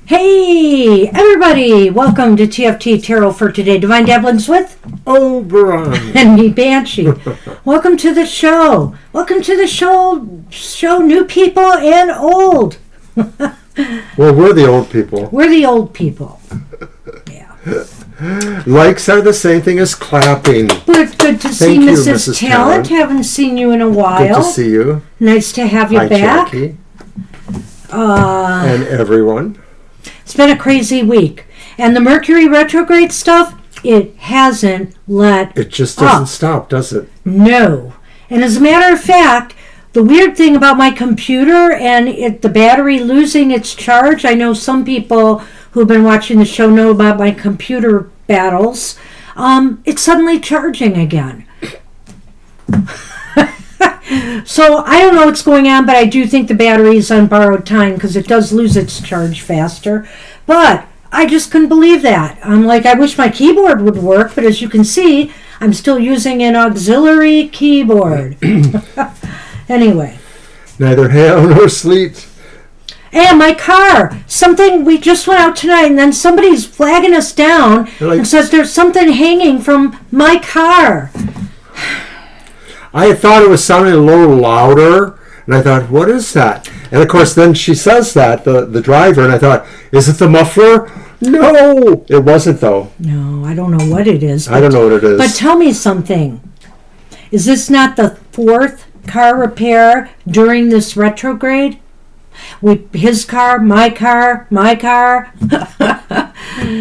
Hey, everybody! Welcome to TFT Tarot for today. Divine Dabblings with Oberon and me, Banshee. Welcome to the show. Welcome to the show new people and old. Well, we're the old people. We're the old people. Yeah. Likes are the same thing as clapping. But good to see Thank you, Mrs. Talent. Haven't seen you in a while. Good to see you. Nice to have you Hi, back. Jackie. And everyone. It's been a crazy week. And the Mercury retrograde stuff, it hasn't let It just doesn't stop, does it? No. And as a matter of fact, the weird thing about my computer and the battery losing its charge, I know some people who've been watching the show know about my computer battles. It's suddenly charging again. So I don't know what's going on, but I do think the battery is on borrowed time because it does lose its charge faster. But I just couldn't believe that. I'm like, I wish my keyboard would work, but as you can see, I'm still using an auxiliary keyboard. Anyway. Neither hail nor sleet. And my car, something, we just went out tonight and then somebody's flagging us down and says there's something hanging from my car. I thought it was sounding a little louder, and I thought, what is that? And of course, then she says that, the driver, and I thought, is it the muffler? No, it wasn't, though. No, I don't know what it is. I don't know what it is. But tell me something. Is this not the fourth car repair during this retrograde? His car, my car.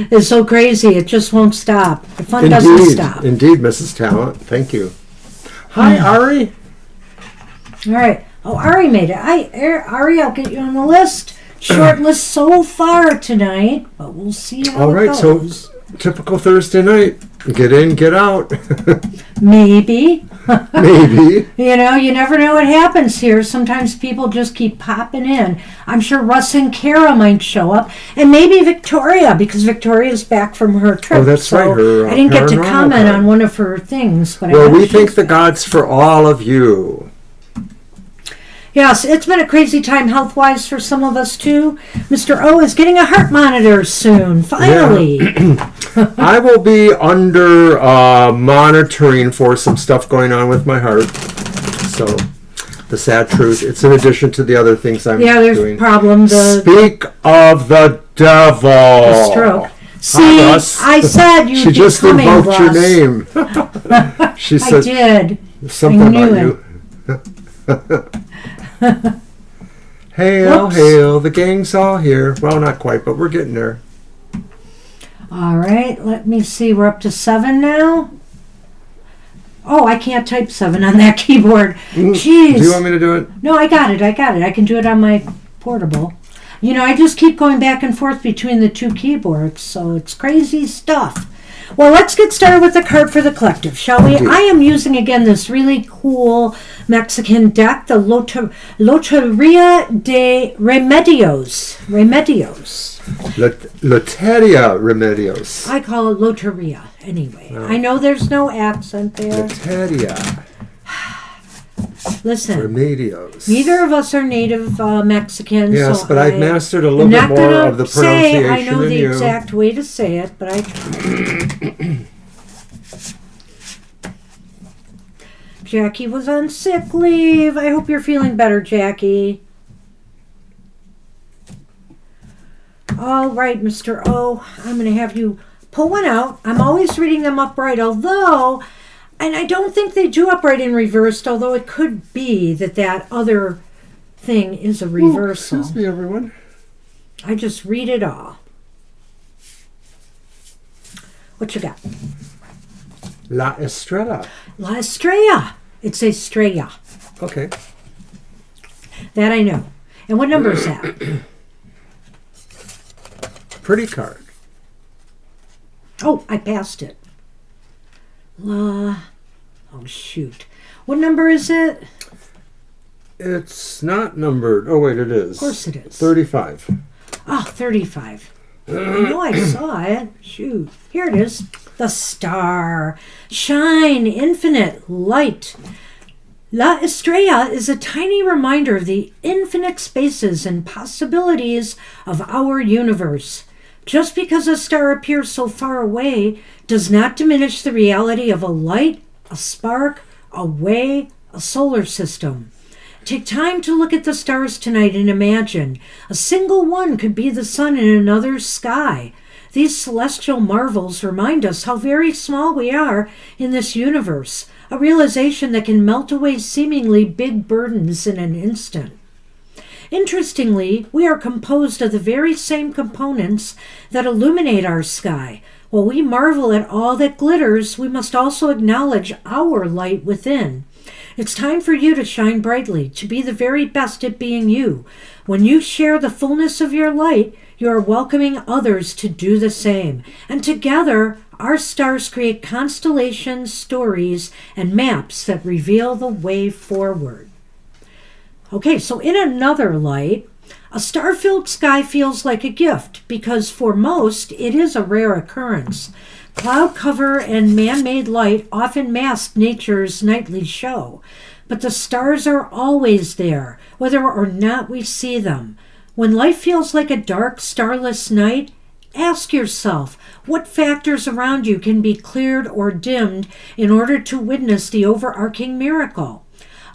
It's so crazy. It just won't stop. The fun doesn't stop. Indeed, Mrs. Talent. Thank you. Hi, Ari. All right. Oh, Ari made it. Ari, I'll get you on the list. Short list so far tonight, but we'll see how it goes. So typical Thursday night. Get in, get out. Maybe. Maybe. You know, you never know what happens here. Sometimes people just keep popping in. I'm sure Russ and Kara might show up. And maybe Victoria, because Victoria's back from her trip. Oh, that's right. Her, I didn't get to comment card. on one of her things. But well, we thank the gods for all of you. Yes, it's been a crazy time health-wise for some of us, too. Mr. O is getting a heart monitor soon, finally. Yeah. I will be under monitoring for some stuff going on with my heart. So, the sad truth. It's in addition to the other things I'm doing. Yeah, there's problems. Speak of the devil. The stroke. See, I said you'd She just coming, invoked Russ. your name. She said I did. something I about you. Hail, hail, the gang's all here. Well, not quite, but we're getting there. All right, let me see. We're up to 7 now. Oh, I can't type 7 on that keyboard. Jeez. Do you want me to do it? No, I got it. I can do it on my portable. You know, I just keep going back and forth between the two keyboards, so it's crazy stuff. Well, let's get started with the card for the collective, shall we? I am using, again, this really cool Mexican deck, the Loteria de Remedios. Loteria Remedios. I call it Loteria, anyway. Oh. I know there's no accent there. Loteria. Listen, Remedios. neither of us are native Mexicans. Yes, so but I've mastered a little bit more of the pronunciation I know than the you. exact way to say it, but I try. Jackie was on sick leave. I hope you're feeling better, Jackie. All right, Mr. O, I'm going to have you pull one out. I'm always reading them upright, although... And I don't think they do upright and reversed, although it could be that other thing is a reversal. Excuse me, everyone. I just read it all. What you got? La Estrella. La Estrella. It's Estrella. Okay. That I know. And what number is that? Pretty card. Oh, I passed it. Oh, shoot. What number is it? It's not numbered. Oh, wait, it is. Of course it is. 35. Oh, 35. I know I saw it. Shoot. Here it is. The star. Shine. Infinite. Light. La Estrella is a tiny reminder of the infinite spaces and possibilities of our universe. Just because a star appears so far away does not diminish the reality of a light, a spark, a way, a solar system. Take time to look at the stars tonight and imagine. A single one could be the sun in another sky. These celestial marvels remind us how very small we are in this universe, a realization that can melt away seemingly big burdens in an instant. Interestingly, we are composed of the very same components that illuminate our sky. While we marvel at all that glitters, we must also acknowledge our light within. It's time for you to shine brightly, to be the very best at being you. When you share the fullness of your light, you are welcoming others to do the same. And together, our stars create constellations, stories, and maps that reveal the way forward. Okay, so in another light, a star-filled sky feels like a gift because for most, it is a rare occurrence. Cloud cover and man-made light often mask nature's nightly show, but the stars are always there, whether or not we see them. When life feels like a dark, starless night, ask yourself what factors around you can be cleared or dimmed in order to witness the overarching miracle.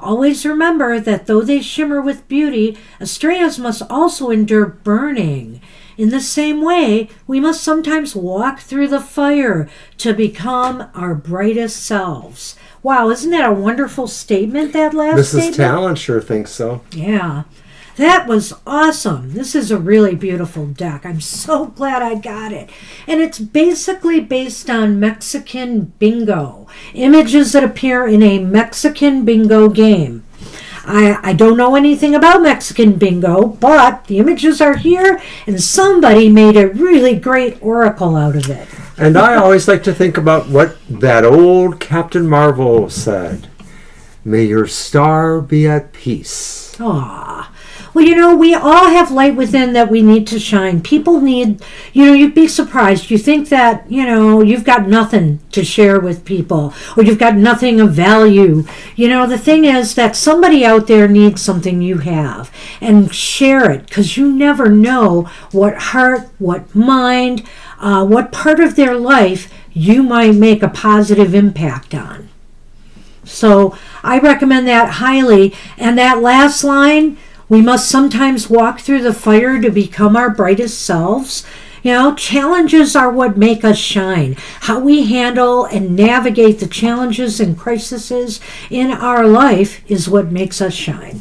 Always remember that though they shimmer with beauty, estrellas must also endure burning. In the same way, we must sometimes walk through the fire to become our brightest selves. Wow, isn't that a wonderful statement, that last Mrs. statement? Talent sure thinks so. Yeah. That was awesome. This is a really beautiful deck. I'm so glad I got it. And it's basically based on Mexican bingo. Images that appear in a Mexican bingo game. I don't know anything about Mexican bingo, but the images are here and somebody made a really great oracle out of it. And I always like to think about what that old Captain Marvel said. May your star be at peace. Aww. Well, you know, we all have light within that we need to shine. People need, you know, you'd be surprised. You think that, you know, you've got nothing to share with people or you've got nothing of value. You know, the thing is that somebody out there needs something you have and share it because you never know what heart, what mind, what part of their life you might make a positive impact on. So I recommend that highly. And that last line, we must sometimes walk through the fire to become our brightest selves. You know, challenges are what make us shine. How we handle and navigate the challenges and crises in our life is what makes us shine.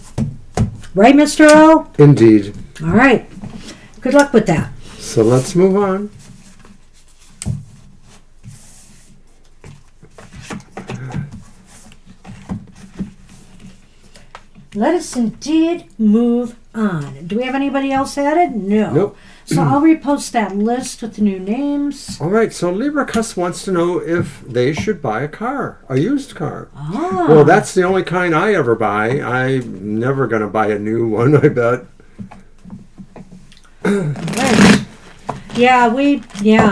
Right, Mr. O? Indeed. All right. Good luck with that. So let's move on. Let us indeed move on. Do we have anybody else added? No. Nope. So I'll repost that list with the new names. All right, so Libra Cuss wants to know if they should buy a car, a used car. Ah. Well, that's the only kind I ever buy. I'm never going to buy a new one, I bet. Right. Yeah,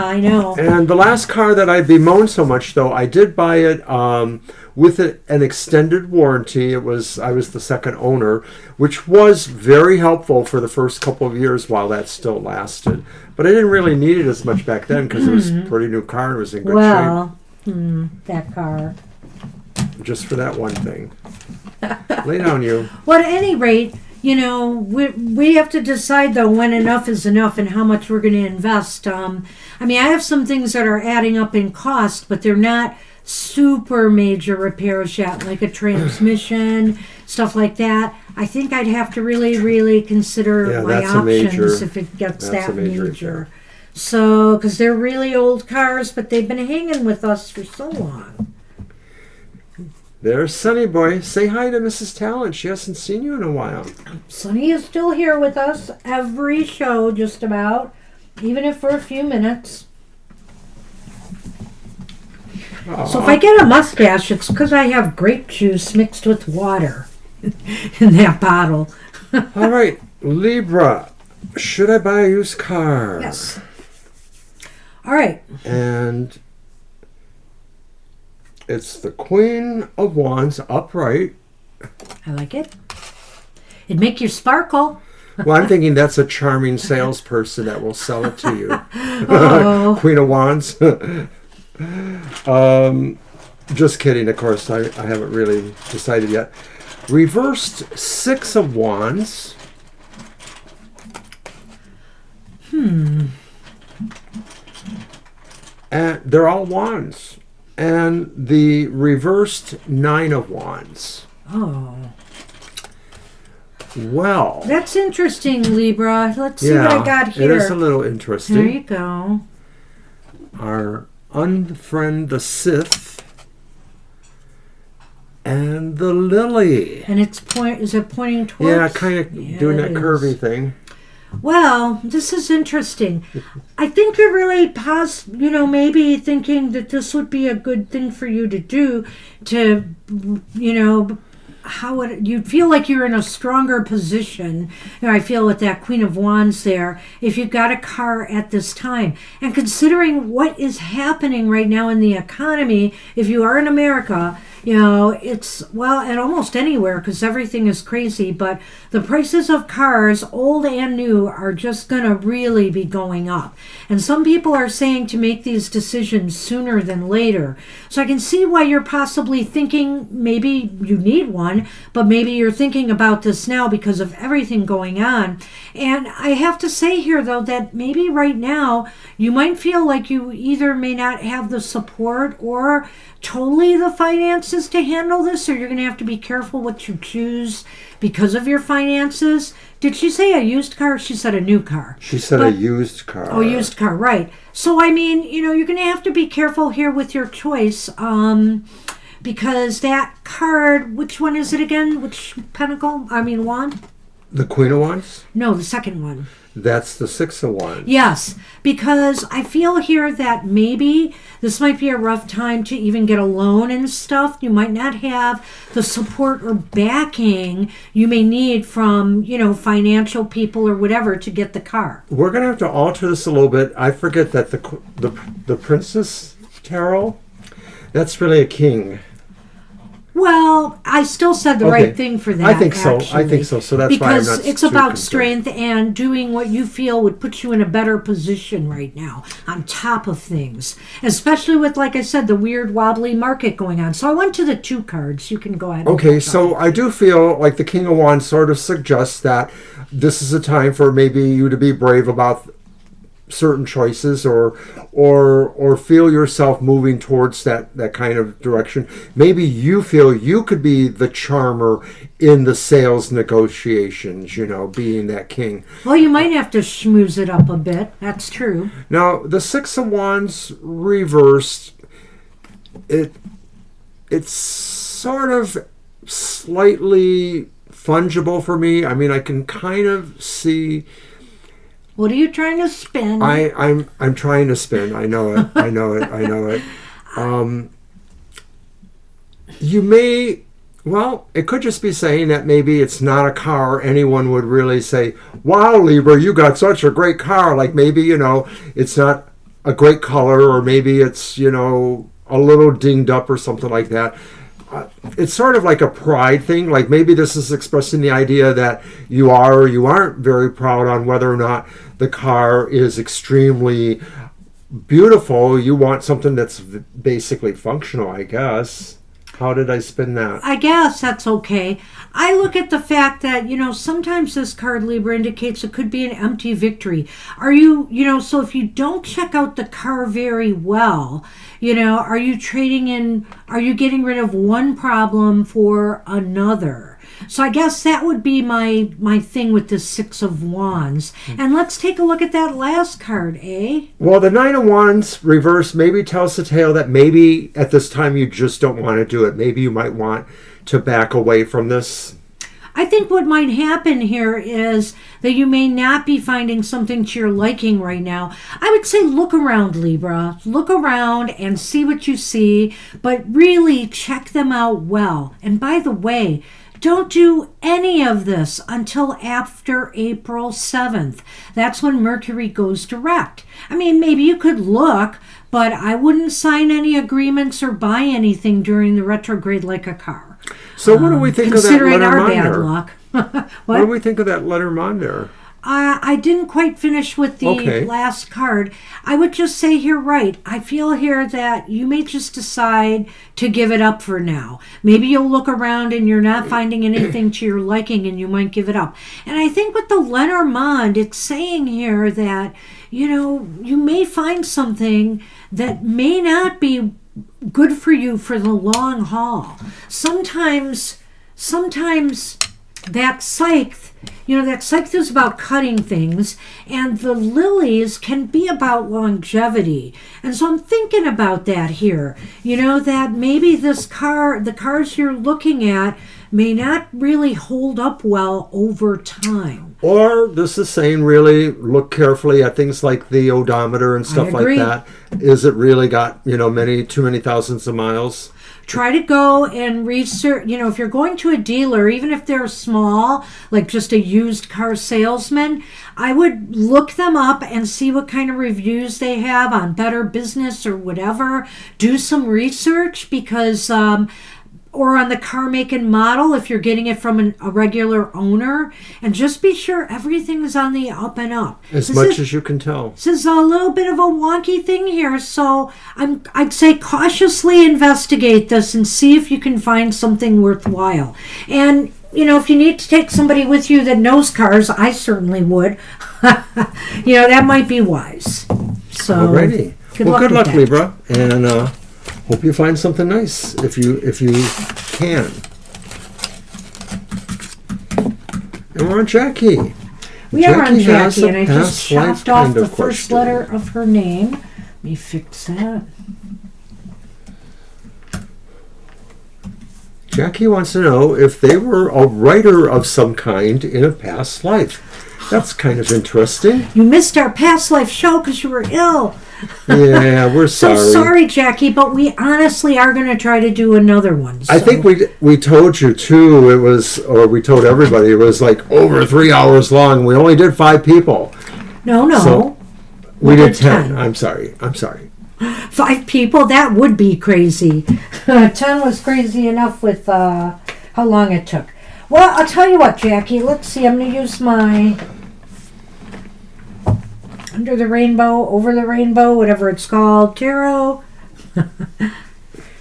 I know. And the last car that I bemoaned so much, though, I did buy it with an extended warranty. I was the second owner, which was very helpful for the first couple of years while that still lasted. But I didn't really need it as much back then because it was a pretty new car and it was in good That car. shape. Just for that one thing. Lay down, you. Well, at any rate, you know, we have to decide, though, when enough is enough and how much we're going to invest. I mean, I have some things that are adding up in cost, but they're not super major repairs yet, like a transmission, stuff like that. I think I'd have to really, really consider my options if it gets that major. So, because they're really old cars, but they've been hanging with us for so long. There's Sonny Boy. Say hi to Mrs. Talent. She hasn't seen you in a while. Sonny is still here with us every show, just about, even if for a few minutes. Aww. So if I get a mustache, it's because I have grape juice mixed with water in that bottle. All right, Libra. Should I buy a used car? Yes. All right. And it's the Queen of Wands upright, I like it. It'd make you sparkle. Well, I'm thinking that's a charming salesperson that will sell it to you. Oh. Queen of Wands. Just kidding, of course. I haven't really decided yet. Reversed Six of Wands. And they're all wands. And the reversed Nine of Wands. Oh. Well. That's interesting, Libra. Let's see what I got here. It is a little interesting. There you go. Our Unfriend the Sith. And the Lily. And is it pointing towards? Yeah, kind of doing that curvy thing. Well, this is interesting. I think you're really maybe thinking that this would be a good thing for you to do to, you'd feel like you're in a stronger position. I feel with that Queen of Wands there, if you've got a car at this time. And considering what is happening right now in the economy, if you are in America, it's, and almost anywhere because everything is crazy, but the prices of cars, old and new, are just going to really be going up. And some people are saying to make these decisions sooner than later. So I can see why you're possibly thinking maybe you need one, but maybe you're thinking about this now because of everything going on. And I have to say here, though, that maybe right now you might feel like you either may not have the support or totally the finances to handle this, or you're going to have to be careful what you choose because of your finances. Did she say a used car? Or she said a new car. She said a used car. Oh, used car, right. So, I mean, you're going to have to be careful here with your choice because that card, which one is it again? Which wand? The Queen of Wands? No, the second one. That's the Six of Wands. Yes, because I feel here that maybe this might be a rough time to even get a loan and stuff. You might not have the support or backing you may need from, financial people or whatever to get the car. We're going to have to alter this a little bit. I forget that the Princess Tarot, that's really a king. Well, I still said the right thing for that. I think so. Actually, I think so. So that's why I'm not because it's too about concerned. strength and doing what you feel would put you in a better position right now, on top of things, especially with, like I said, the weird wobbly market going on. So I went to the two cards. You can go ahead. Okay, so I do feel like the King of Wands sort of suggests that this is a time for maybe you to be brave about certain choices or feel yourself moving towards that kind of direction. Maybe you feel you could be the charmer in the sales negotiations, being that king. Well, you might have to schmooze it up a bit. That's true. Now, the Six of Wands reversed, it's sort of slightly fungible for me. I mean, I can kind of see. What are you trying to spin? I'm trying to spin. I know it. I know it. You may, it could just be saying that maybe it's not a car anyone would really say, wow, Libra, you got such a great car. Like maybe, it's not a great color, or maybe it's, a little dinged up or something like that. It's sort of like a pride thing. Like maybe this is expressing the idea that you are or you aren't very proud on whether or not the car is extremely beautiful. You want something that's basically functional, I guess. How did I spin that? I guess that's okay. I look at the fact that, sometimes this card, Libra, indicates it could be an empty victory. Are you, so if you don't check out the car very well, are you getting rid of one problem for another? So I guess that would be my thing with the Six of Wands. And let's take a look at that last card, eh? Well, the Nine of Wands reverse maybe tells the tale that maybe at this time you just don't want to do it. Maybe you might want to back away from this. I think what might happen here is that you may not be finding something to your liking right now. I would say look around, Libra. Look around and see what you see, but really check them out well. And by the way, don't do any of this until after April 7th. That's when Mercury goes direct. I mean, maybe you could look, but I wouldn't sign any agreements or buy anything during the retrograde like a car. So what do we think of that considering our bad Lenormand? luck. What do we think of that Lenormand? I didn't quite finish with the Okay. last card. I would just say here, right. I feel here that you may just decide to give it up for now. Maybe you'll look around and you're not finding anything to your liking and you might give it up. And I think with the Lenormand, it's saying here that, you may find something that may not be good for you for the long haul. Sometimes that scythe, that scythe is about cutting things, and the lilies can be about longevity. And so I'm thinking about that here. That maybe the cards you're looking at may not really hold up well over time. Or this is saying really look carefully at things like the odometer and stuff like that. Is it really got, too many thousands of miles? Try to go and research, if you're going to a dealer, even if they're small, like just a used car salesman, I would look them up and see what kind of reviews they have on Better Business or whatever. Do some research because, or on the car make and model if you're getting it from a regular owner, and just be sure everything's on the up and up. As much as you can tell. This is a little bit of a wonky thing here, so I'd say cautiously investigate this and see if you can find something worthwhile. And if you need to take somebody with you that knows cars, I certainly would. That might be wise. So Alrighty. Good luck, Libra, and hope you find something nice if you can. And we're on Jackie. We are on has Jackie, a and I just past life chopped off kind the of first question. letter of her name. Let me fix that. Jackie wants to know if they were a writer of some kind in a past life. That's kind of interesting. You missed our past life show because you were ill. Yeah, we're sorry. So sorry, Jackie, but we honestly are going to try to do another one. I think we told you too. It was, or we told everybody it was like over 3 hours long. We only did 5 people. No. So we did 10. I'm sorry. 5 people? That would be crazy. 10 was crazy enough with how long it took. Well, I'll tell you what, Jackie. Let's see. I'm going to use my Under the Rainbow, Over the Rainbow, whatever it's called, tarot. For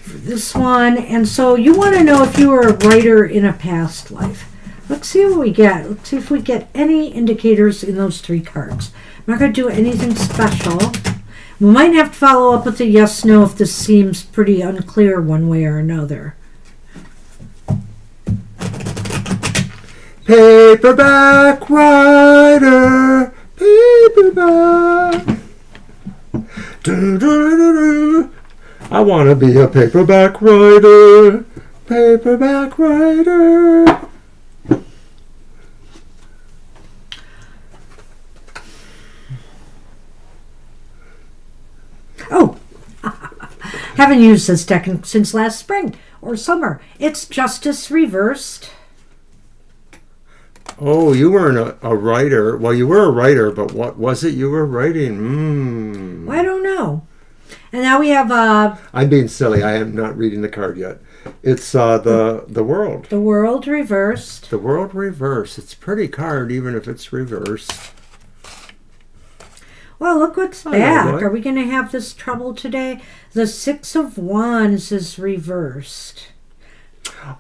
this one. And so you want to know if you were a writer in a past life. Let's see what we get. Let's see if we get any indicators in those 3 cards. I'm not going to do anything special. We might have to follow up with a yes/no if this seems pretty unclear one way or another. Paperback writer, paperback. Do-do-do-do-do. I want to be a paperback writer, paperback writer. Oh, haven't used this deck since last spring or summer. It's Justice Reversed. Oh, you weren't a writer. Well, you were a writer, but what was it you were writing? I don't know. And now we have I'm being silly. I am not reading the card yet. It's the world. The World Reversed. The world reversed. It's a pretty card, even if it's reversed. Well, look what's back. Are we going to have this trouble today? The 6 of Wands is reversed.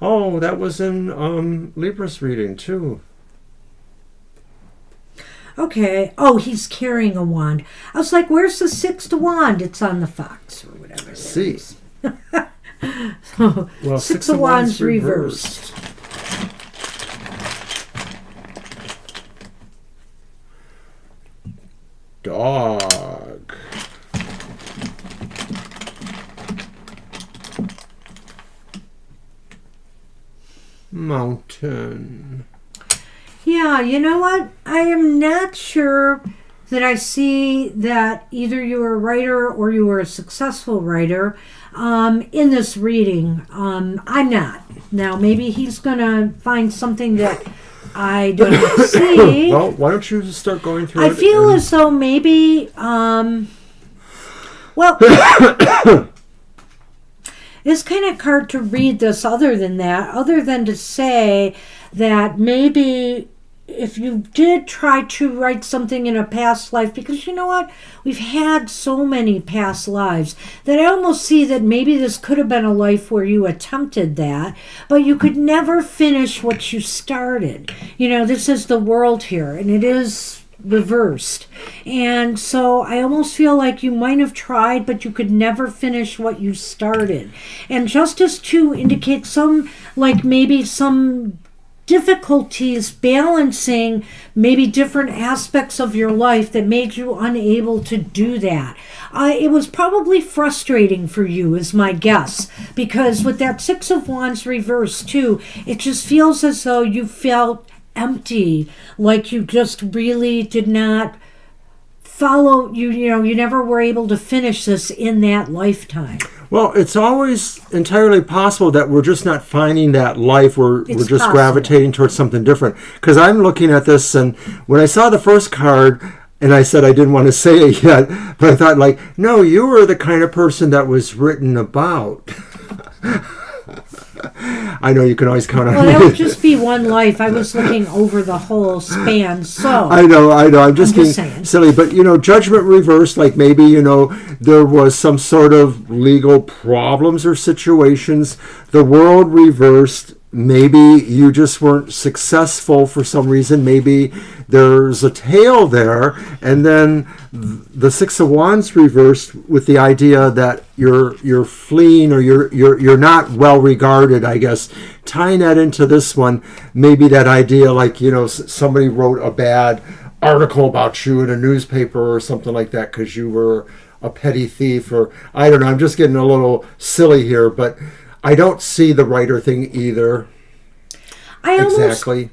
Oh, that was in Libra's reading, too. Okay. Oh, he's carrying a wand. I was like, where's the 6th wand? It's on the fox or whatever. See. So, Well, 6 of Wands reversed. Dog. Mountain. Yeah, you know what? I am not sure that I see that either you were a writer or you were a successful writer in this reading. I'm not. Now, maybe he's going to find something that I don't see. Well, why don't you just start going through I it? feel as though maybe, well, it's kind of hard to read this other than to say that maybe if you did try to write something in a past life, because you know what? We've had so many past lives that I almost see that maybe this could have been a life where you attempted that, but you could never finish what you started. This is the world here, and it is reversed. And so I almost feel like you might have tried, but you could never finish what you started. And Justice 2 indicates maybe some difficulties balancing maybe different aspects of your life that made you unable to do that. It was probably frustrating for you, is my guess, because with that Six of Wands reversed too, it just feels as though you felt empty, like you just really did not follow, you never were able to finish this in that lifetime. Well, it's always entirely possible that we're just not finding that life. We're just possible. gravitating towards something different. Because I'm looking at this, and when I saw the first card, and I said I didn't want to say it yet, but I thought, no, you were the kind of person that was written about. I know you can always count on me. Well, that would just be one life. I was looking over the whole span, so... I know. I'm just being saying. silly. But, judgment reversed, maybe, there was some sort of legal problems or situations. The world reversed. Maybe you just weren't successful for some reason. Maybe there's a tail there. And then the Six of Wands reversed with the idea that you're fleeing, or you're not well regarded, I guess. Tying that into this one, maybe that idea somebody wrote a bad article about you in a newspaper or something like that because you were a petty thief, or I don't know. I'm just getting a little silly here, but I don't see the writer thing either. I exactly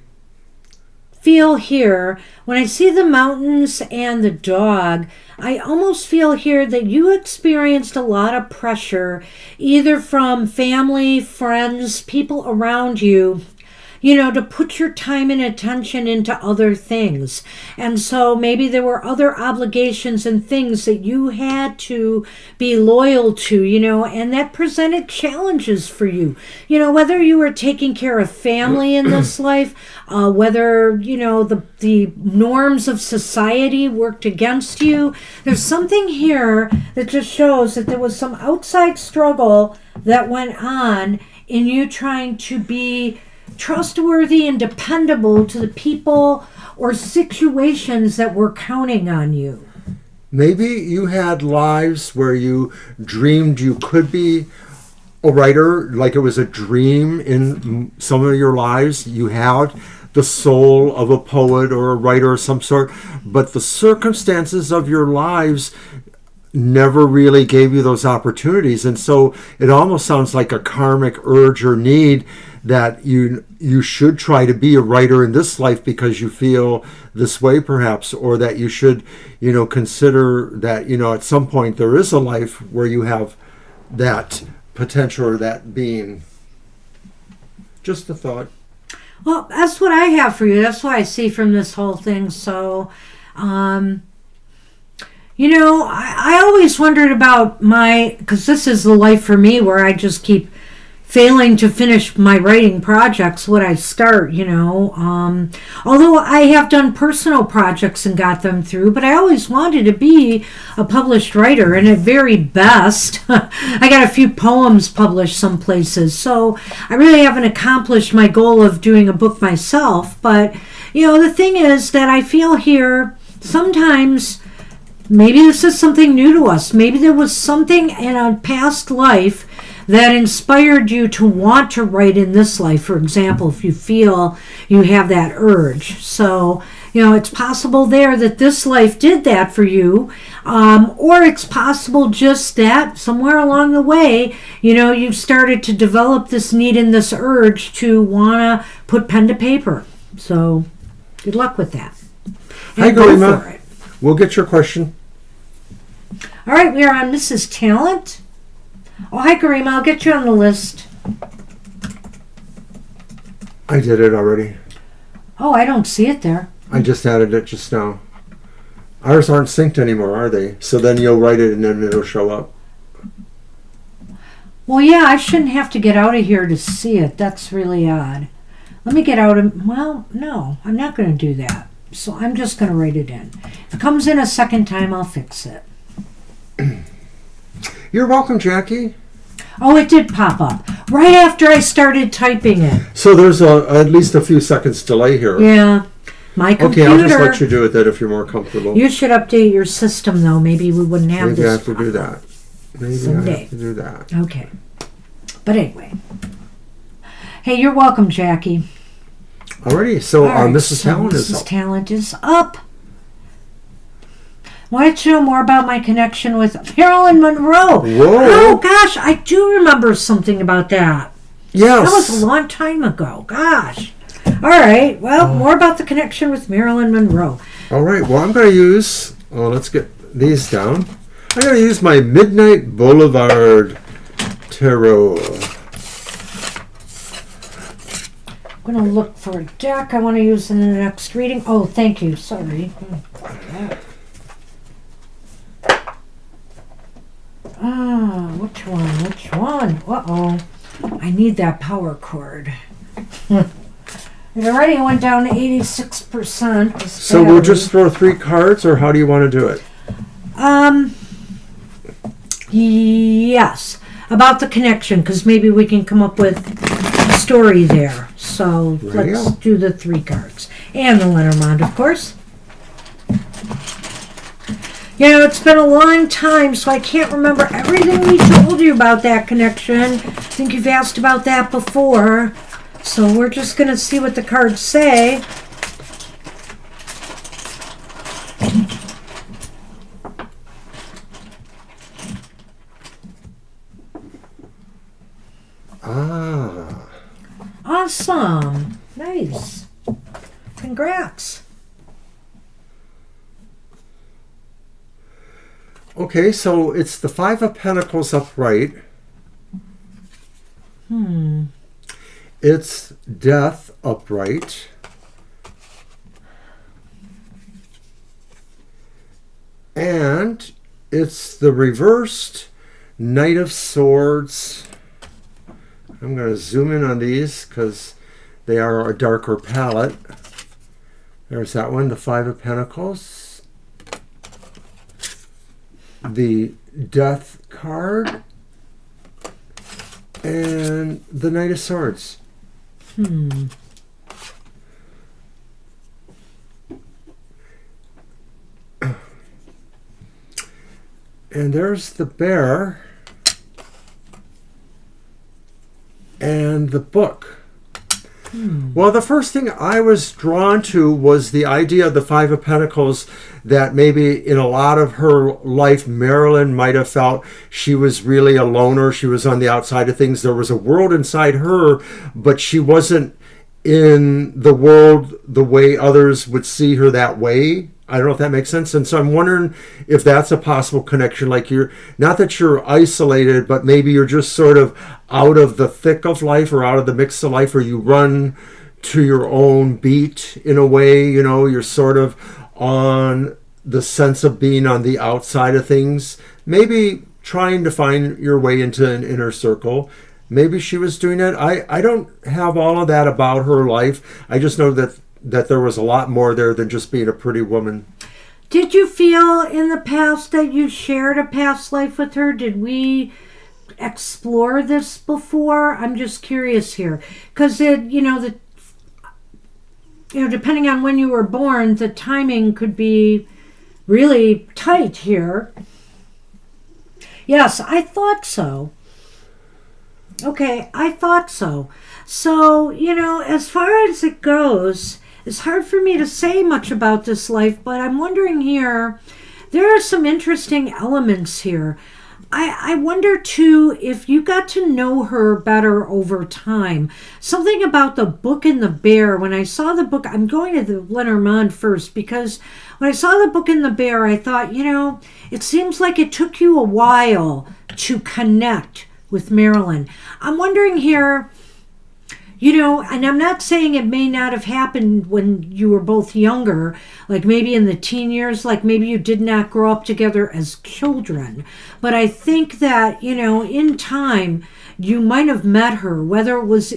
feel here, when I see the mountains and the dog, I almost feel here that you experienced a lot of pressure, either from family, friends, people around you, to put your time and attention into other things. And so maybe there were other obligations and things that you had to be loyal to, and that presented challenges for you. Whether you were taking care of family in this life, whether, the norms of society worked against you. There's something here that just shows that there was some outside struggle that went on in you trying to be trustworthy and dependable to the people or situations that were counting on you. Maybe you had lives where you dreamed you could be a writer, like it was a dream in some of your lives. You had the soul of a poet or a writer of some sort, but the circumstances of your lives never really gave you those opportunities. And so it almost sounds like a karmic urge or need that you should try to be a writer in this life because you feel this way perhaps, or that you should consider that at some point there is a life where you have that potential or that being. Just a thought. Well, that's what I have for you. That's what I see from this whole thing. So I always wondered about because this is the life for me where I just keep failing to finish my writing projects, what I start, although I have done personal projects and got them through, but I always wanted to be a published writer, and at very best, I got a few poems published some places, so I really haven't accomplished my goal of doing a book myself, but, the thing is that I feel here, sometimes maybe this is something new to us, maybe there was something in a past life that inspired you to want to write in this life, for example, if you feel you have that urge. So, it's possible there that this life did that for you, or it's possible just that somewhere along the way, you've started to develop this need and this urge to want to put pen to paper. So, good luck with that. Hi, Garima. We'll get your question. All right, we are on Mrs. Talent. Oh, hi, Garima. I'll get you on the list. I did it already. Oh, I don't see it there. I just added it just now. Ours aren't synced anymore, are they? So then you'll write it and then it'll show up. Well, yeah, I shouldn't have to get out of here to see it. That's really odd. Let me get out of... Well, no, I'm not going to do that. So I'm just going to write it in. If it comes in a second time, I'll fix it. You're welcome, Jackie. Oh, it did pop up. Right after I started typing it. So there's at least a few seconds delay here. Yeah. My computer... Okay, I'll just let you do it then if you're more comfortable. You should update your system, though. Maybe we wouldn't have Maybe this. I have to do that. Maybe Someday. I have to do that. Okay. But anyway. Hey, you're welcome, Jackie. Alrighty, so All right, Mrs. Talent is Mrs. up. Talent is up. Wanted to know more about my connection with Marilyn Monroe. Whoa. Oh, gosh, I do remember something about that. Yes. That was a long time ago. Gosh. All right. Well, more about the connection with Marilyn Monroe. All right. Well, I'm going to use... Oh, let's get these down. I'm going to use my Midnight Boulevard Tarot. I'm going to look for a deck I want to use in the next reading. Oh, thank you. Sorry. Which one? Which one? Uh-oh. I need that power cord. It already went down to 86%. So we'll just throw 3 cards, or how do you want to do it? Yes. About the connection, because maybe we can come up with a story there. So let's do the 3 cards. And the Lenormand, of course. You know, it's been a long time, so I can't remember everything we told you about that connection. I think you've asked about that before. So we're just going to see what the cards say. Awesome. Nice. Congrats. Okay, so it's the 5 of Pentacles upright. It's Death upright. And it's the reversed Knight of Swords. I'm going to zoom in on these because they are a darker palette. There's that one, the 5 of Pentacles. The Death card. And the Knight of Swords. Hmm. And there's the bear and the book. Well, the first thing I was drawn to was the idea of the 5 of Pentacles, that maybe in a lot of her life, Marilyn might have felt she was really a loner. She was on the outside of things. There was a world inside her, but she wasn't in the world the way others would see her that way. I don't know if that makes sense. And so I'm wondering if that's a possible connection. Like, you're not that you're isolated, but maybe you're just sort of out of the thick of life or out of the mix of life, or you run to your own beat in a way. You know, you're sort of on the sense of being on the outside of things, maybe trying to find your way into an inner circle. Maybe she was doing that. I don't have all of that about her life. I just know that there was a lot more there than just being a pretty woman. Did you feel in the past that you shared a past life with her? Did we explore this before? I'm just curious here, because depending on when you were born, the timing could be really tight here. Yes, I thought so. Okay, I thought so. So, as far as it goes, it's hard for me to say much about this life, but I'm wondering here, there are some interesting elements here. I wonder, too, if you got to know her better over time. Something about the Book and the Bear. When I saw the book, I'm going to the Lenormand first, because when I saw the Book and the Bear, I thought, it seems like it took you a while to connect with Marilyn. I'm wondering here, and I'm not saying it may not have happened when you were both younger, like maybe in the teen years, like maybe you did not grow up together as children. But I think that, in time, you might have met her, whether it was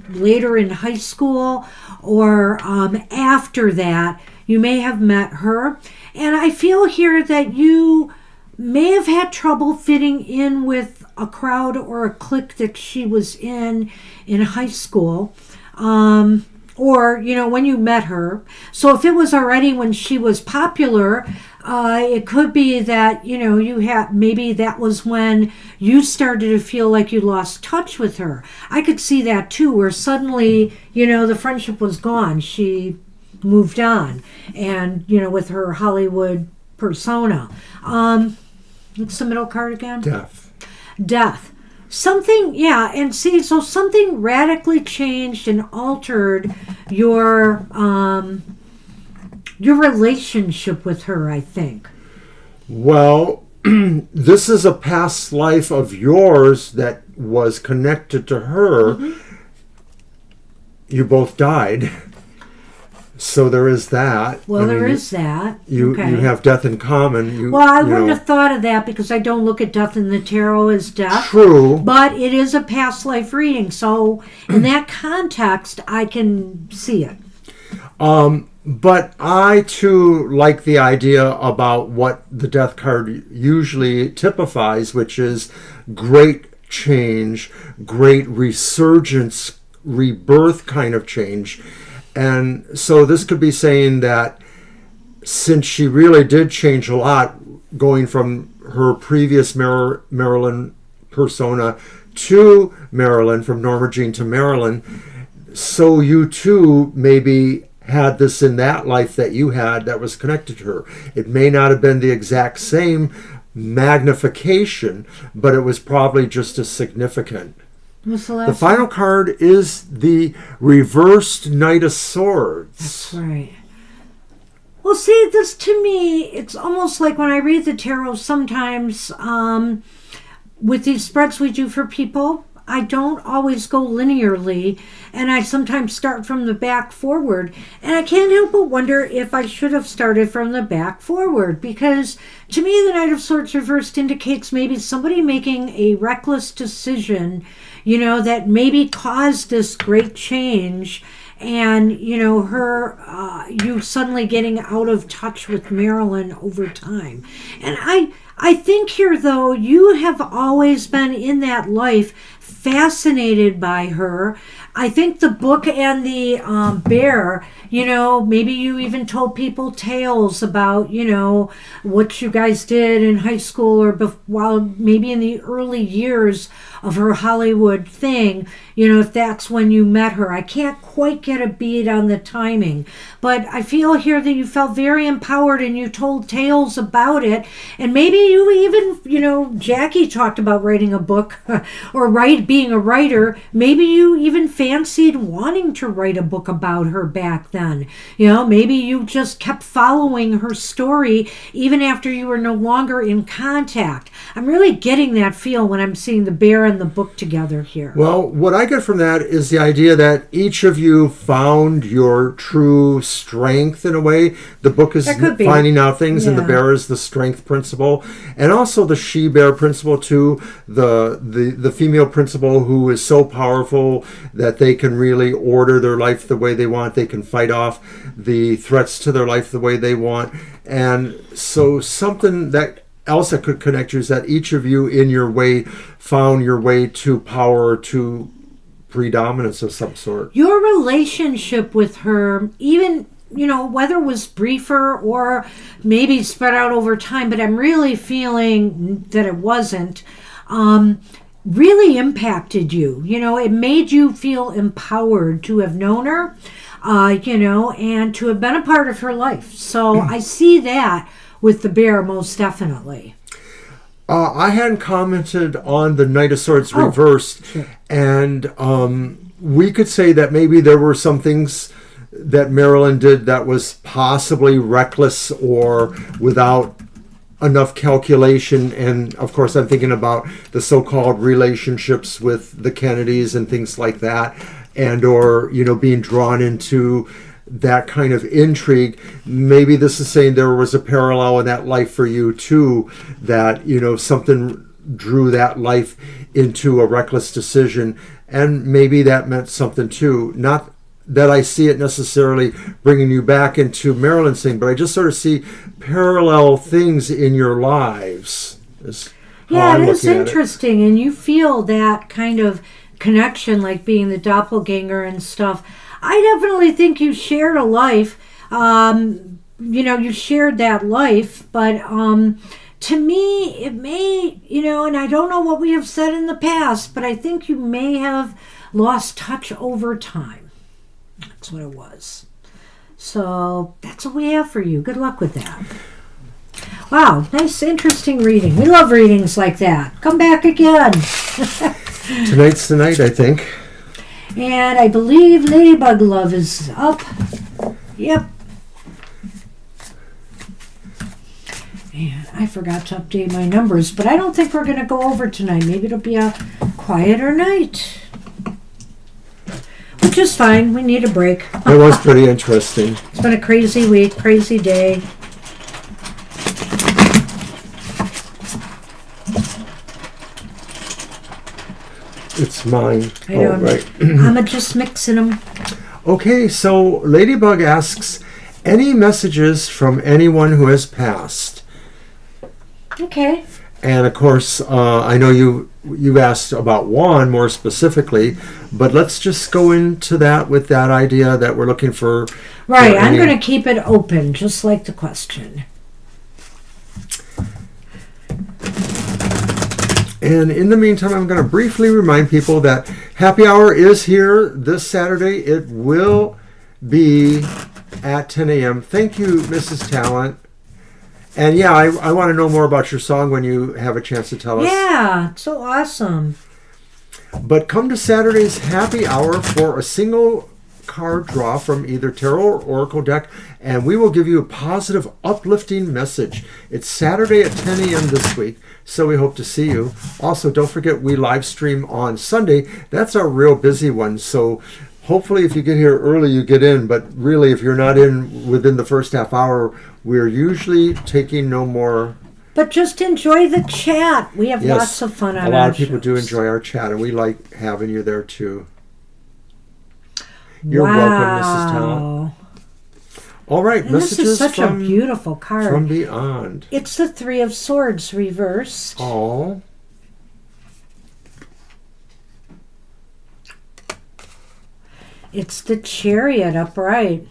later in high school or after that, you may have met her. And I feel here that you may have had trouble fitting in with a crowd or a clique that she was in high school, or when you met her. So if it was already when she was popular, it could be that you had, maybe that was when you started to feel like you lost touch with her. I could see that too, where suddenly the friendship was gone. She moved on, and with her Hollywood persona. What's the middle card again? Death. Something, yeah, and see, so something radically changed and altered your relationship with her, I think. Well, this is a past life of yours that was connected to her. Mm-hmm. You both died. So there is that. Well, there is that. You have death in common. I wouldn't have thought of that because I don't look at death in the tarot as death. True. But it is a past life reading. So in that context, I can see it. But I, too, like the idea about what the death card usually typifies, which is great change, great resurgence, rebirth kind of change. And so this could be saying that since she really did change a lot, going from her previous Marilyn persona to Marilyn, from Norma Jean to Marilyn, so you too maybe had this in that life that you had that was connected to her. It may not have been the exact same magnification, but it was probably just as significant. The final card is the reversed Knight of Swords. That's right. Well, see, this to me, it's almost like when I read the tarot sometimes with these spreads we do for people, I don't always go linearly, and I sometimes start from the back forward. And I can't help but wonder if I should have started from the back forward, because to me, the Knight of Swords reversed indicates maybe somebody making a reckless decision, that maybe caused this great change, and you suddenly getting out of touch with Marilyn over time. And I think here, though, you have always been in that life fascinated by her. I think the book and the bear, maybe you even told people tales about, what you guys did in high school or while maybe in the early years of her Hollywood thing, if that's when you met her. I can't quite get a beat on the timing, but I feel here that you felt very empowered and you told tales about it. And maybe you even, Jackie talked about writing a book or being a writer. Maybe you even fancied wanting to write a book about her back then. Maybe you just kept following her story even after you were no longer in contact. I'm really getting that feel when I'm seeing the bear and the book together here. Well, what I get from that is the idea that each of you found your true strength in a way. The book is finding out things, and the bear is the strength principle, and also the she-bear principle too, the female principle who is so powerful that they can really order their life the way they want. They can fight off the threats to their life the way they want. And so something that else that could connect you is that each of you in your way found your way to power, to predominance of some sort. Your relationship with her, even whether it was briefer or maybe spread out over time, but I'm really feeling that it wasn't, really impacted you. It made you feel empowered to have known her, and to have been a part of her life. So I see that with the bear, most definitely. I hadn't commented on the Knight of Swords reversed, sure. And we could say that maybe there were some things that Marilyn did that was possibly reckless or without enough calculation. And of course, I'm thinking about the so-called relationships with the Kennedys and things like that. and or being drawn into that kind of intrigue. Maybe this is saying there was a parallel in that life for you too, that something drew that life into a reckless decision, and maybe that meant something too. Not that I see it necessarily bringing you back into Marilyn's thing, but I just sort of see parallel things in your lives. Yeah, it is interesting, and you feel that kind of connection, like being the doppelganger and stuff. I definitely think you shared a life. You shared that life, but to me, it may, and I don't know what we have said in the past, but I think you may have lost touch over time. That's what it was. So that's what we have for you. Good luck with that. Wow, nice, interesting reading. We love readings like that. Come back again. Tonight's the night, I think. And I believe Ladybug Love is up. Yep. And I forgot to update my numbers, but I don't think we're going to go over tonight. Maybe it'll be a quieter night. Which is fine. We need a break. It was pretty interesting. It's been a crazy week, crazy day. It's mine. I know. Right. I'm just mixing them. Okay, so Ladybug asks, any messages from anyone who has passed? Okay. And of course, I know you asked about one more specifically, but let's just go into that with that idea that we're looking for. Right, I'm going to keep it open, just like the question. And in the meantime, I'm going to briefly remind people that Happy Hour is here this Saturday. It will be at 10 a.m. Thank you, Mrs. Talent. And yeah, I want to know more about your song when you have a chance to tell us. Yeah, it's so awesome. But come to Saturday's Happy Hour for a single card draw from either tarot or oracle deck, and we will give you a positive, uplifting message. It's Saturday at 10 a.m. this week, so we hope to see you. Also, don't forget we live stream on Sunday. That's our real busy one, so hopefully if you get here early, you get in, but really if you're not in within the first half hour, we're usually taking no more. But just enjoy the chat. We have lots of fun on our a lot of people do shows. enjoy our chat, and we like having you there too. You're welcome, Mrs. Talent. All right, And messages this is such a beautiful card. From beyond. It's the Three of Swords reversed. Oh. It's the Chariot upright.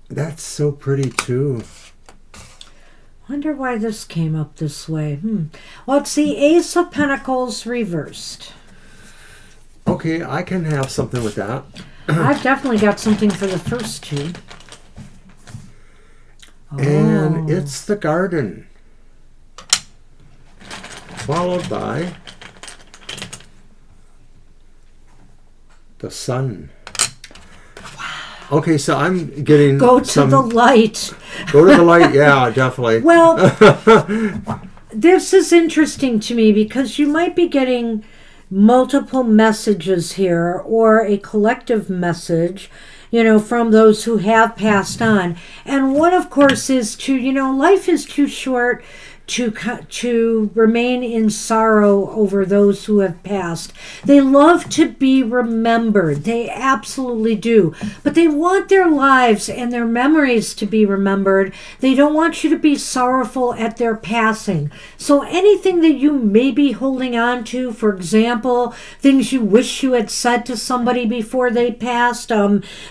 That's so pretty too. Wonder why this came up this way. Well, it's the Ace of Pentacles reversed. Okay, I can have something with that. I've definitely got something for the first two. And it's the Garden. Followed by the Sun. Wow. Okay, so I'm getting Go to the light. Go to the light, yeah, definitely. Well, this is interesting to me because you might be getting multiple messages here, or a collective message, from those who have passed on. And one, of course, is to, life is too short to remain in sorrow over those who have passed. They love to be remembered. They absolutely do. But they want their lives and their memories to be remembered. They don't want you to be sorrowful at their passing. So anything that you may be holding on to, for example, things you wish you had said to somebody before they passed,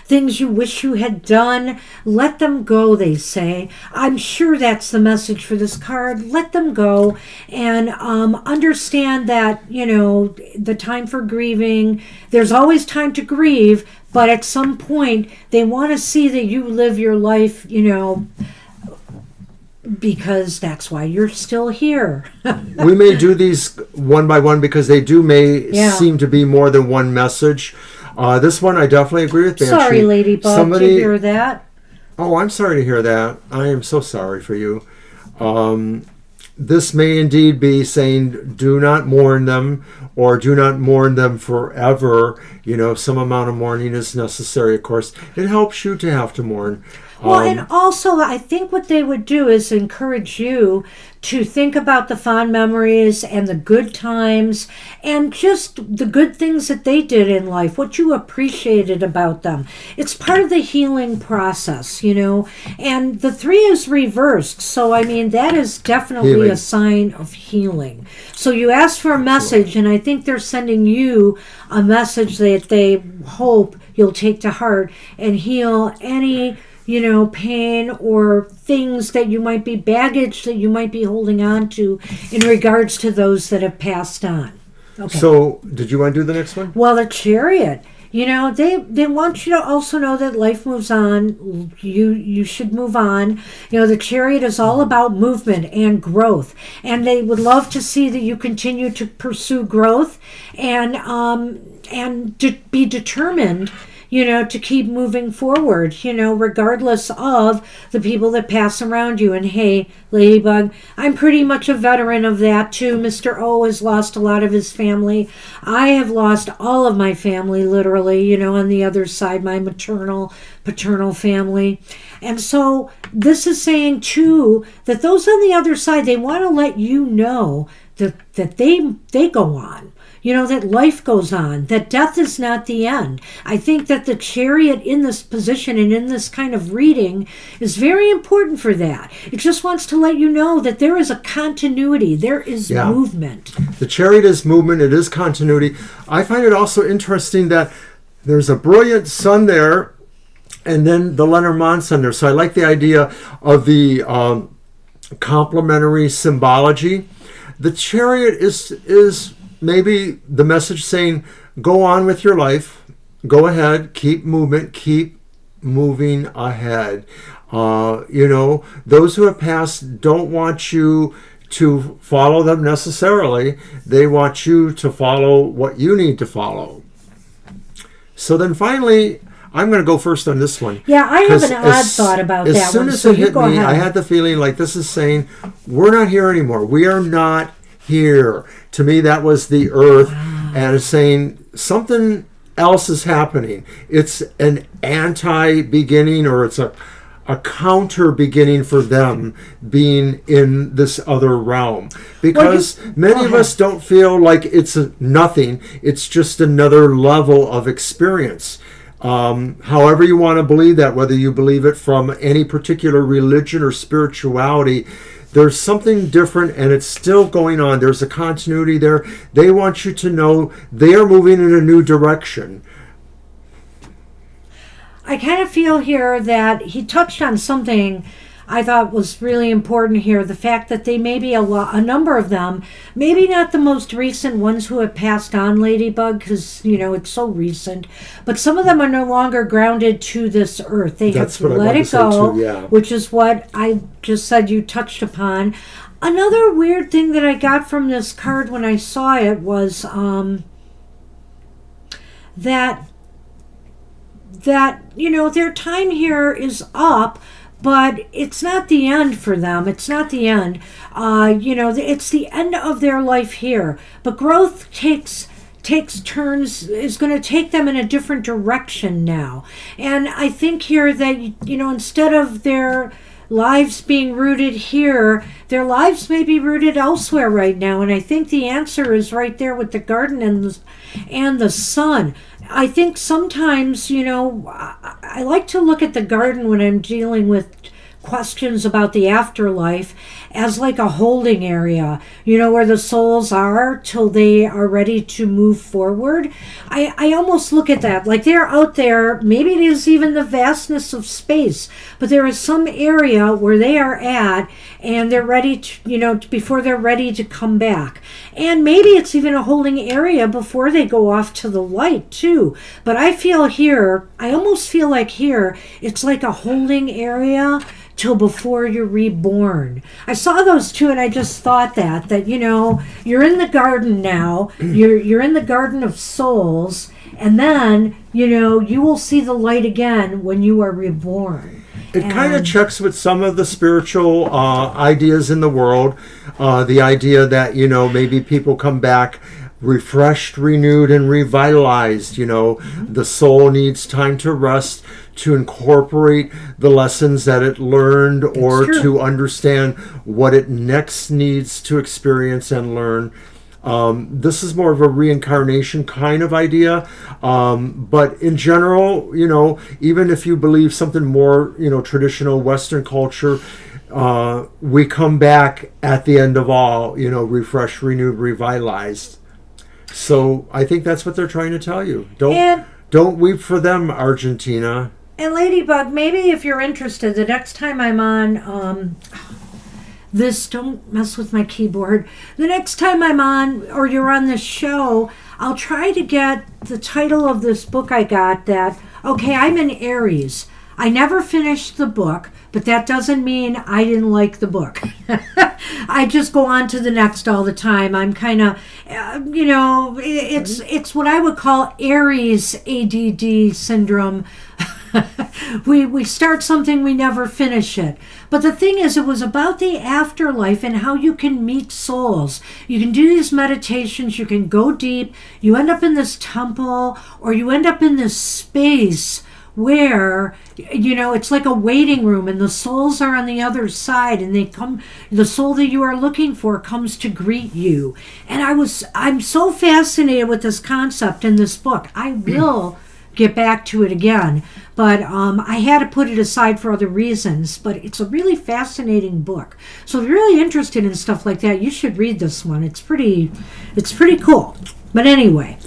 things you wish you had done, let them go, they say. I'm sure that's the message for this card. Let them go, and understand that, the time for grieving, there's always time to grieve, but at some point they want to see that you live your life, because that's why you're still here. We may do these one by one because they seem to be more than one message. This one I definitely agree with Banshee. Sorry, Ladybug, to hear that. Oh, I'm sorry to hear that. I am so sorry for you. this may indeed be saying, do not mourn them, or do not mourn them forever. Some amount of mourning is necessary, of course. It helps you to have to mourn. Well, and also, I think what they would do is encourage you to think about the fond memories and the good times and just the good things that they did in life, what you appreciated about them. It's part of the healing process, and the 3 is reversed. So, that is definitely Healing. a sign of healing. So you ask for a message, and I think they're sending you a message that they hope you'll take to heart and heal any pain or things that you might be, baggage that you might be holding on to in regards to those that have passed on. Okay. So, did you want to do the next one? Well, the Chariot, they want you to also know that life moves on. You should move on. The Chariot is all about movement and growth, and they would love to see that you continue to pursue growth and be determined to keep moving forward, regardless of the people that pass around you. And hey, Ladybug, I'm pretty much a veteran of that too. Mr. O has lost a lot of his family. I have lost all of my family, literally, on the other side, my maternal, paternal family. And so this is saying too, that those on the other side, they want to let you know that they go on. That life goes on, that death is not the end. I think that the Chariot in this position and in this kind of reading is very important for that. It just wants to let you know that there is a continuity, there is movement. The Chariot is movement, it is continuity. I find it also interesting that there's a brilliant sun there, and then the Lenormand sun there. So I like the idea of the complementary symbology. The Chariot is maybe the message saying, go on with your life, go ahead, keep movement, keep moving ahead. Those who have passed don't want you to follow them necessarily. They want you to follow what you need to follow. So then finally, I'm going to go first on this one. Yeah, I have an odd thought about that one. As soon as it hit me, I had the feeling like this is saying, we're not here anymore. We are not here. To me, that was the earth, and it's saying something else is happening. It's an anti-beginning, or it's a counter beginning for them being in this other realm. Because many of us don't feel like it's nothing. It's just another level of experience. However you want to believe that, whether you believe it from any particular religion or spirituality, there's something different, and it's still going on. There's a continuity there. They want you to know they are moving in a new direction. I kind of feel here that he touched on something I thought was really important here. The fact that they may be a number of them, maybe not the most recent ones who have passed on, Ladybug, because, it's so recent, but some of them are no longer grounded to this earth. They have let it go, which is what I just said you touched upon. Another weird thing that I got from this card when I saw it was that their time here is up, but it's not the end for them. It's not the end. It's the end of their life here. But growth takes turns, is going to take them in a different direction now. And I think here that, instead of their lives being rooted here, their lives may be rooted elsewhere right now. And I think the answer is right there with the garden and the sun. I think sometimes, I like to look at the garden when I'm dealing with questions about the afterlife as like a holding area, where the souls are till they are ready to move forward. I almost look at that like they're out there. Maybe it is even the vastness of space, but there is some area where they are at, and they're ready to, before they're ready to come back. And maybe it's even a holding area before they go off to the light too. But I almost feel like here, it's like a holding area till before you're reborn. I saw those two, and I just thought that you're in the garden now. You're in the garden of souls, and then you will see the light again when you are reborn. It kind of And- checks with some of the spiritual ideas in the world. The idea that, maybe people come back refreshed, renewed, and revitalized. The soul needs time to rest to incorporate the lessons that it learned or true. to understand what it next needs to experience and learn. This is more of a reincarnation kind of idea. But in general, even if you believe something more, traditional Western culture, we come back at the end of all, refreshed, renewed, revitalized. So I think that's what they're trying to tell you. Don't weep for them, Argentina. And Ladybug, maybe if you're interested, the next time I'm on this, don't mess with my keyboard. The next time I'm on, or you're on this show, I'll try to get the title of this book I got that, okay, I'm in Aries. I never finished the book, but that doesn't mean I didn't like the book. I just go on to the next all the time. I'm kind of, it's what I would call Aries ADD syndrome. we start something, we never finish it. But the thing is, it was about the afterlife and how you can meet souls. You can do these meditations, you can go deep, you end up in this temple, or you end up in this space where, it's like a waiting room and the souls are on the other side, and the soul that you are looking for comes to greet you. And I'm so fascinated with this concept in this book. I will get back to it again, but I had to put it aside for other reasons. But it's a really fascinating book, so if you're really interested in stuff like that, you should read this one. It's pretty cool. But anyway,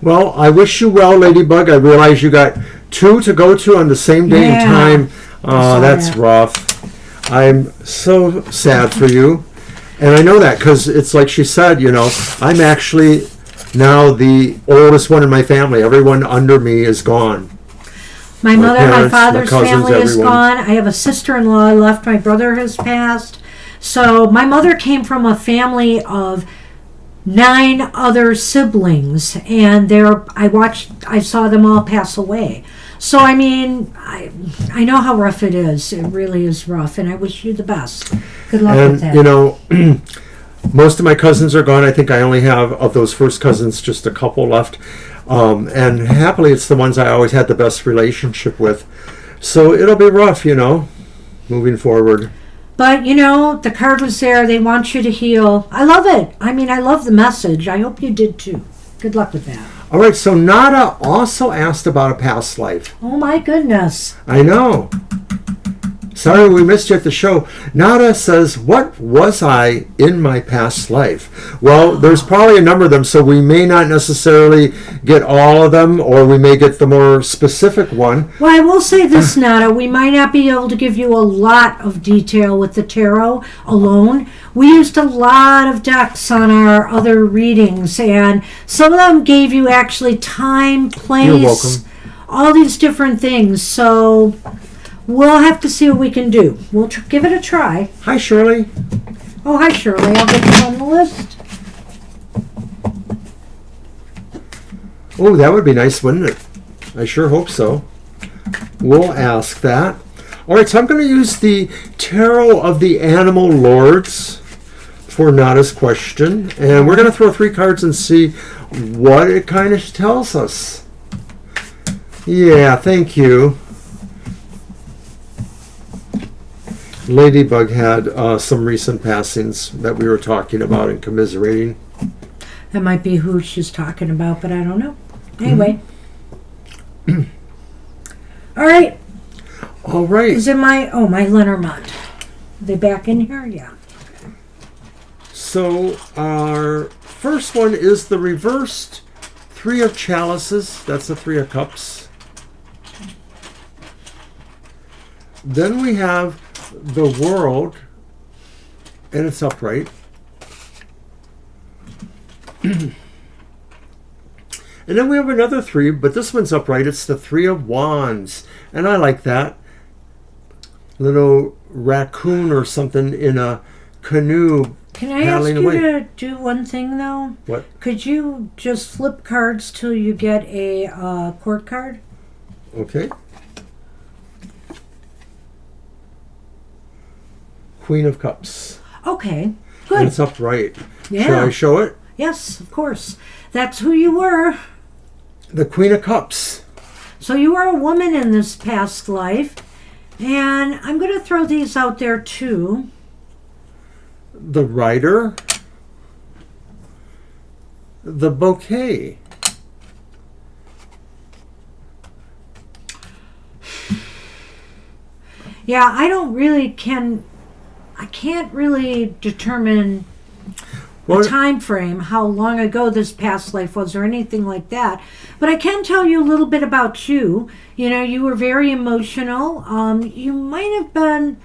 Well, I wish you well, Ladybug. I realize you got 2 to go to on the same day and time. That's that. rough. I'm so sad for you. And I know that because it's like she said, I'm actually now the oldest one in my family. Everyone under me is gone. my mother, parents, my father's my cousins, family is everyone. gone. I have a sister-in-law left. My brother has passed. So my mother came from a family of 9 other siblings, and I saw them all pass away. So I mean, I know how rough it is. It really is rough, and I wish you the best. Good luck with that. Most of my cousins are gone. I think I only have, of those first cousins, just a couple left. And happily, it's the ones I always had the best relationship with. So it'll be rough, moving forward. But the card was there. They want you to heal. I love it. I mean, I love the message. I hope you did too. Good luck with that. All right, so Nada also asked about a past life. Oh my goodness. I know. Sorry we missed you at the show. Nada says, what was I in my past life? Well, there's probably a number of them, so we may not necessarily get all of them, or we may get the more specific one. Well, I will say this, Nada. We might not be able to give you a lot of detail with the tarot alone. We used a lot of decks on our other readings, and some of them gave you actually time, place, You're welcome. all these different things. So we'll have to see what we can do. We'll give it a try. Hi, Shirley. Oh, hi, Shirley. I'll get you on the list. Oh, that would be nice, wouldn't it? I sure hope so. We'll ask that. All right, so I'm going to use the Tarot of the Animal Lords for Nada's question. And we're going to throw 3 cards and see what it kind of tells us. Yeah, thank you. Ladybug had some recent passings that we were talking about and commiserating. That might be who she's talking about, but I don't know. Anyway. All right. All right. Is it my Lenormand? Are they back in here? Yeah. So our first one is the reversed 3 of Chalices. That's the 3 of Cups. Then we have the World, and it's upright. And then we have another 3, but this one's upright. It's the 3 of Wands, and I like that. Little raccoon or something in a canoe. Can I ask paddling you away. to do one thing, though? What? Could you just flip cards till you get a court card? Okay. Queen of Cups. Okay, And good. it's upright. Yeah. Shall I show it? Yes, of course. That's who you were. The Queen of Cups. So you were a woman in this past life. And I'm going to throw these out there too. The Rider. The Bouquet. Yeah, I can't really determine a time frame, how long ago this past life was or anything like that. But I can tell you a little bit about you. You know, you were very emotional. You might have been,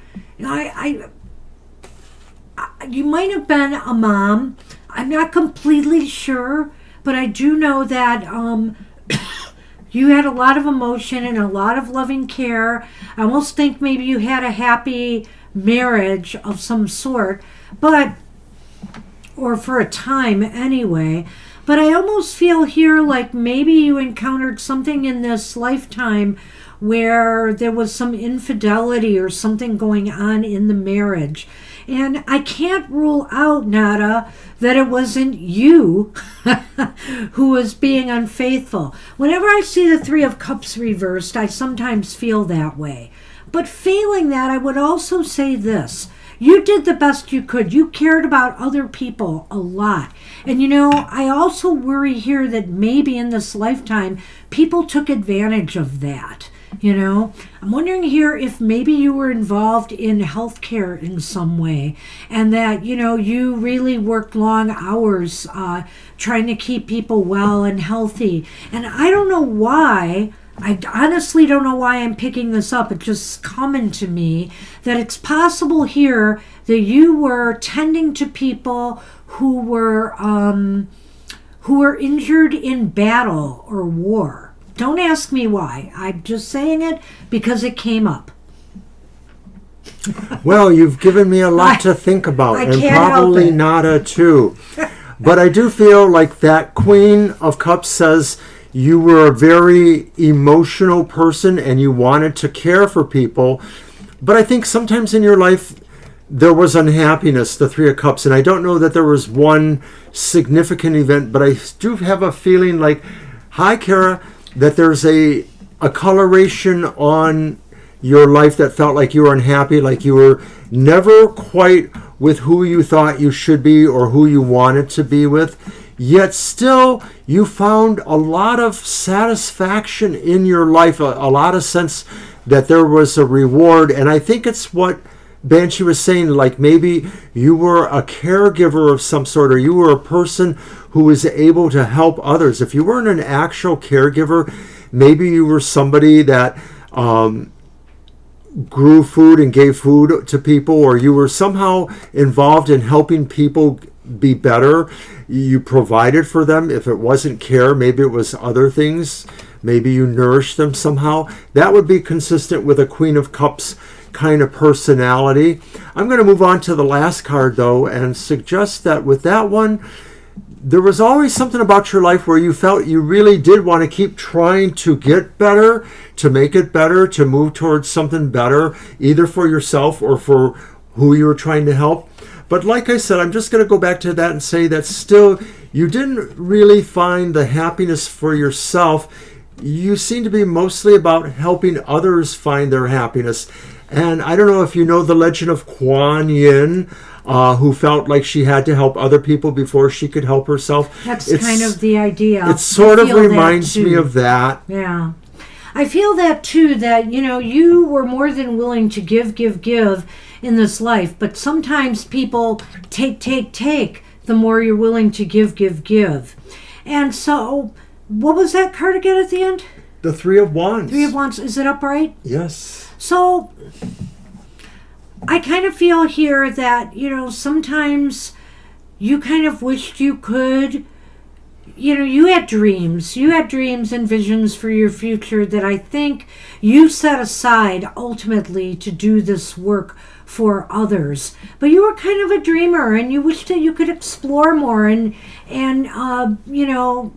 you might have been a mom. I'm not completely sure, but I do know that you had a lot of emotion and a lot of loving care. I almost think maybe you had a happy marriage of some sort, or for a time anyway. But I almost feel here like maybe you encountered something in this lifetime where there was some infidelity or something going on in the marriage. And I can't rule out, Nada, that it wasn't you who was being unfaithful. Whenever I see the Three of Cups reversed, I sometimes feel that way. But failing that, I would also say this. You did the best you could. You cared about other people a lot. And you know, I also worry here that maybe in this lifetime, people took advantage of that. You know, I'm wondering here if maybe you were involved in healthcare in some way, and that, you know, you really worked long hours trying to keep people well and healthy. And I don't know why. I honestly don't know why I'm picking this up. It's just coming to me that it's possible here that you were tending to people who were injured in battle or war. Don't ask me why. I'm just saying it because it came up. Well, you've given me a lot to think about, and probably Nada too. But I do feel like that Queen of Cups says you were a very emotional person and you wanted to care for people. But I think sometimes in your life there was unhappiness, the Three of Cups. And I don't know that there was one significant event, but I do have a feeling like, hi, Kara, that there's a coloration on your life that felt like you were unhappy, like you were never quite with who you thought you should be or who you wanted to be with. Yet still, you found a lot of satisfaction in your life, a lot of sense that there was a reward. And I think it's what Banshee was saying, like maybe you were a caregiver of some sort, or you were a person who was able to help others. If you weren't an actual caregiver, maybe you were somebody that grew food and gave food to people, or you were somehow involved in helping people be better. You provided for them. If it wasn't care, maybe it was other things. Maybe you nourished them somehow. That would be consistent with a Queen of Cups kind of personality. I'm going to move on to the last card, though, and suggest that with that one, there was always something about your life where you felt you really did want to keep trying to get better, to make it better, to move towards something better, either for yourself or for who you were trying to help. But like I said, I'm just going to go back to that and say that still you didn't really find the happiness for yourself. You seem to be mostly about helping others find their happiness. And I don't know if you know the legend of Kuan Yin, who felt like she had to help other people before she could help herself. That's kind of the idea. It sort of reminds me of that. Yeah. I feel that too, that, you know, you were more than willing to give in this life. But sometimes people take the more you're willing to give. And so, what was that card again at the end? The Three of Wands. Three of Wands. Is it upright? Yes. So, I kind of feel here that, you know, sometimes you kind of wished you could, you know, you had dreams and visions for your future that I think you set aside ultimately to do this work for others. But you were kind of a dreamer and you wished that you could explore more and you know,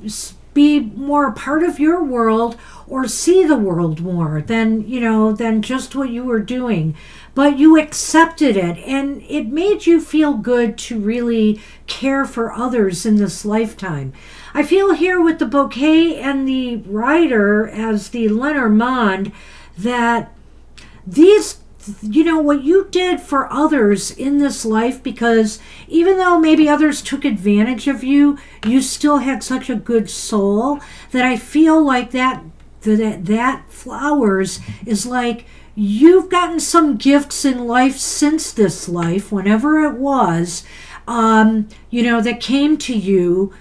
be more a part of your world or see the world more than, than just what you were doing. But you accepted it, and it made you feel good to really care for others in this lifetime. I feel here with the bouquet and the rider as the Lenormand that these, what you did for others in this life, because even though maybe others took advantage of you, you still had such a good soul that I feel like that flowers is like you've gotten some gifts in life since this life, whenever it was, that came to you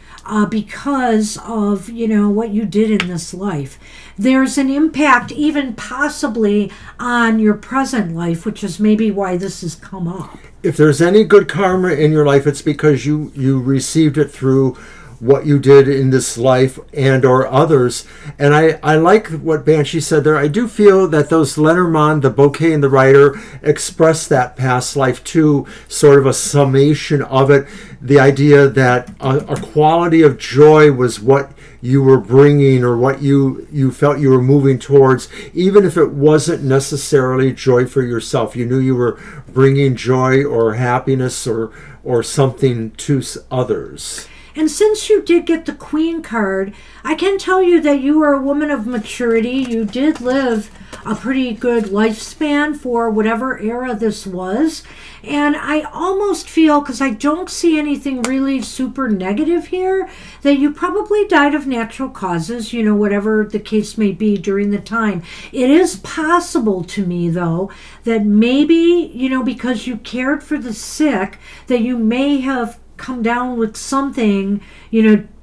because of, what you did in this life. There's an impact even possibly on your present life, which is maybe why this has come up. If there's any good karma in your life, it's because you received it through what you did in this life and or others. And I like what Banshee said there. I do feel that those Lenormand, the bouquet and the rider, express that past life too, sort of a summation of it. The idea that a quality of joy was what you were bringing or what you felt you were moving towards, even if it wasn't necessarily joy for yourself. You knew you were bringing joy or happiness or something to others. And since you did get the Queen card, I can tell you that you are a woman of maturity. You did live a pretty good lifespan for whatever era this was. And I almost feel, because I don't see anything really super negative here, that you probably died of natural causes, whatever the case may be during the time. It is possible to me, though, that maybe, because you cared for the sick, that you may have come down with something,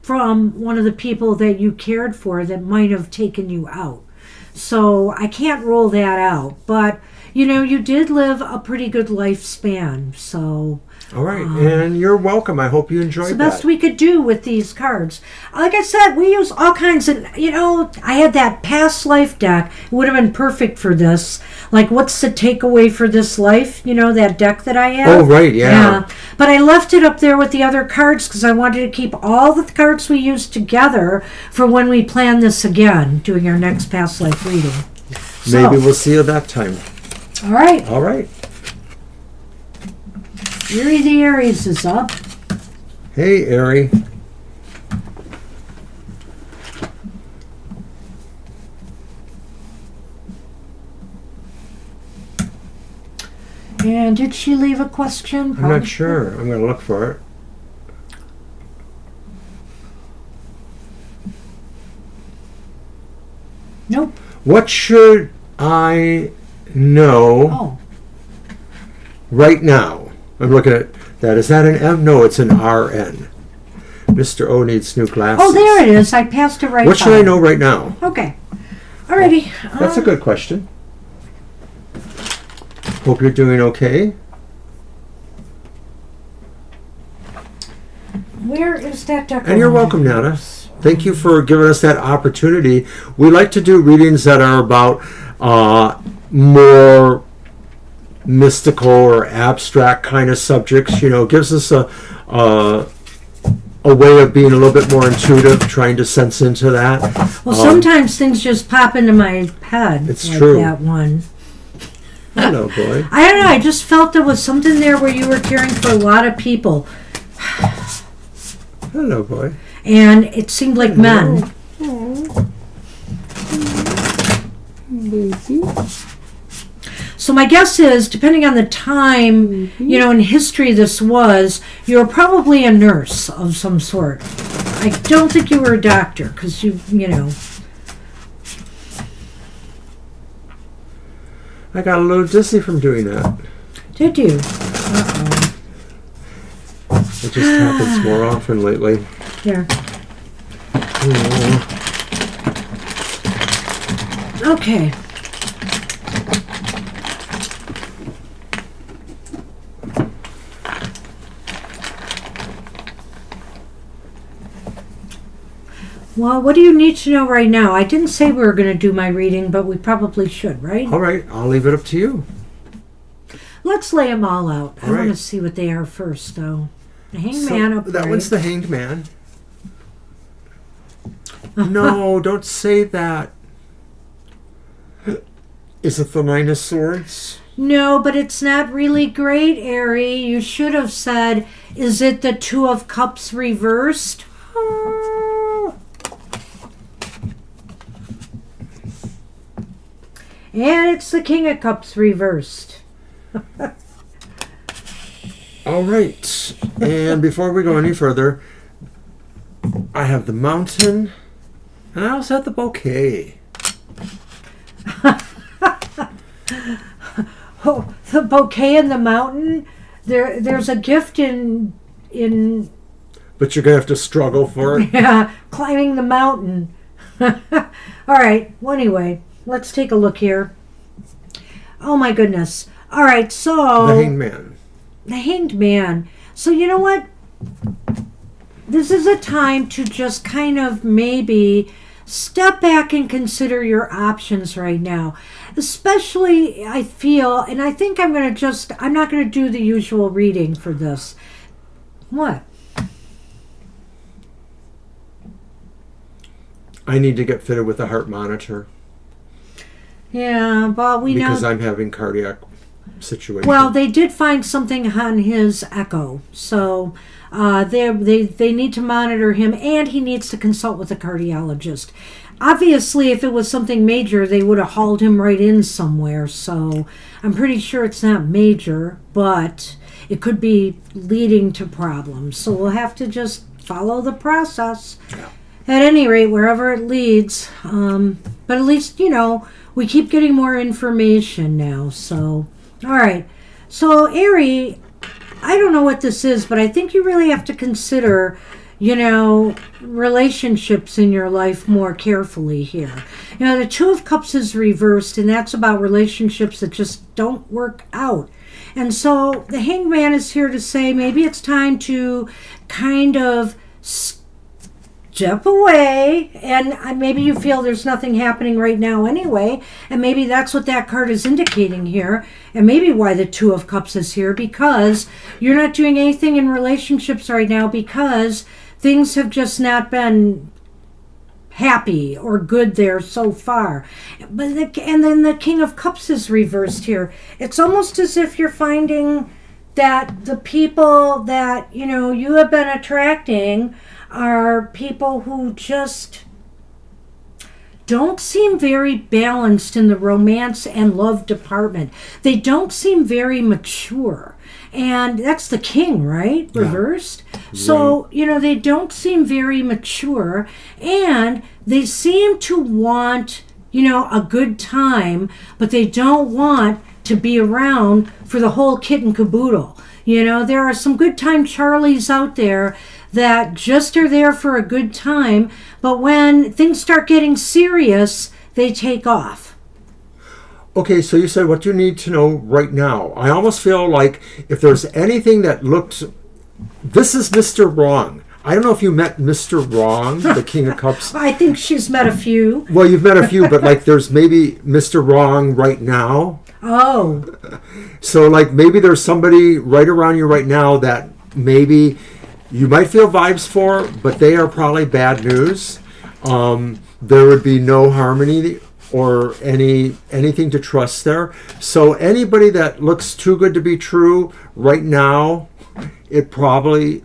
from one of the people that you cared for that might have taken you out. So I can't rule that out. But, you did live a pretty good lifespan. So. All right. And you're welcome. I hope you enjoyed that. It's the best we could do with these cards. Like I said, we use all kinds of, I had that past life deck. It would have been perfect for this. Like, what's the takeaway for this life? That deck that I have. Oh, right, yeah. But I left it up there with the other cards because I wanted to keep all the cards we used together for when we plan this again, doing our next past life reading. Maybe we'll see you that time. All right. All right. Erie the Aries is up. Hey, Erie. And did she leave a question? I'm not sure. I'm going to look for it. Nope. What should I know right now? I'm looking at that. Is that an M? No, it's an RN. Mr. O needs new glasses. Oh, there it is. I passed it right What should I know right now? Okay. Alrighty. That's a good question. Hope you're doing okay. Where is that deck? And you're welcome, Nana. Thank you for giving us that opportunity. We like to do readings that are about more mystical or abstract kind of subjects. Gives us a way of being a little bit more intuitive, trying to sense into that. Well, sometimes things just pop into my head. It's like true. That one. Hello, boy. I don't know. I just felt there was something there where you were caring for a lot of people. Hello, boy. And it seemed like men. So my guess is, depending on the time, in history this was, you were probably a nurse of some sort. I don't think you were a doctor, because you know. I got a little dizzy from doing that. Did you? Uh-oh. It just happens more often lately. Here. Oh. Okay. Well, what do you need to know right now? I didn't say we were going to do my reading, but we probably should, right? All right, I'll leave it up to you. Let's lay them all out. I All right. want to see what they are first, though. The Hanged Man up That right. one's the Hanged Man. No, don't say that. Is it the Nine of Swords? No, but it's not really great, Ari. You should have said, is it the Two of Cups reversed? And it's the King of Cups reversed. All right. And before we go any further, I have the Mountain, and I also have the Bouquet. Oh, the Bouquet and the Mountain. There's a gift in But you're going to have to struggle for it. yeah, climbing the mountain. All right. Well, anyway, let's take a look here. Oh my goodness. All right. So The Hanged Man. The Hanged Man. So you know what? This is a time to just kind of maybe step back and consider your options right now. Especially, I feel, and I think I'm not going to do the usual reading for this. What? I need to get fitted with a heart monitor. Yeah, but because I'm having cardiac situation. Well, they did find something on his echo, so they need to monitor him, and he needs to consult with a cardiologist. Obviously, if it was something major, they would have hauled him right in somewhere. So I'm pretty sure it's not major, but it could be leading to problems. So we'll have to just follow the process. Yeah. At any rate, wherever it leads. But at least, we keep getting more information now. So, all right. So, Ari, I don't know what this is, but I think you really have to consider, relationships in your life more carefully here. The Two of Cups is reversed, and that's about relationships that just don't work out. And so the Hanged Man is here to say maybe it's time to kind of step away, and maybe you feel there's nothing happening right now anyway, and maybe that's what that card is indicating here, and maybe why the Two of Cups is here, because you're not doing anything in relationships right now because things have just not been happy or good there so far. And then the King of Cups is reversed here. It's almost as if you're finding that the people that you have been attracting are people who just don't seem very balanced in the romance and love department. They don't seem very mature. And that's the King, right? Reversed. Yeah. So, they don't seem very mature. And they seem to want, a good time, but they don't want to be around for the whole kit and caboodle. There are some good time Charlies out there that just are there for a good time, but when things start getting serious, they take off. Okay, so you said what you need to know right now. I almost feel like if there's anything that looks... This is Mr. Wrong. I don't know if you met Mr. Wrong, the King of Cups. I think she's met a few. Well, you've met a few, but there's maybe Mr. Wrong right now. Oh. So maybe there's somebody right around you right now that maybe you might feel vibes for, but they are probably bad news. There would be no harmony or anything to trust there. So anybody that looks too good to be true right now, they probably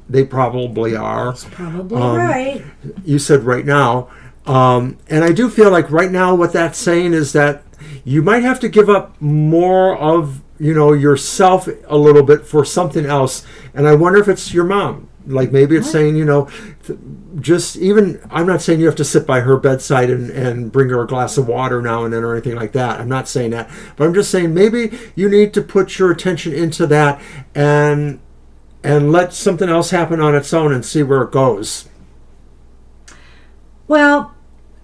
are. That's probably right. You said right now. And I do feel like right now what that's saying is that you might have to give up more of yourself a little bit for something else. And I wonder if it's your mom. Maybe it's saying, just even, I'm not saying you have to sit by her bedside and bring her a glass of water now and then or anything like that. I'm not saying that. But I'm just saying maybe you need to put your attention into that and let something else happen on its own and see where it goes. Well,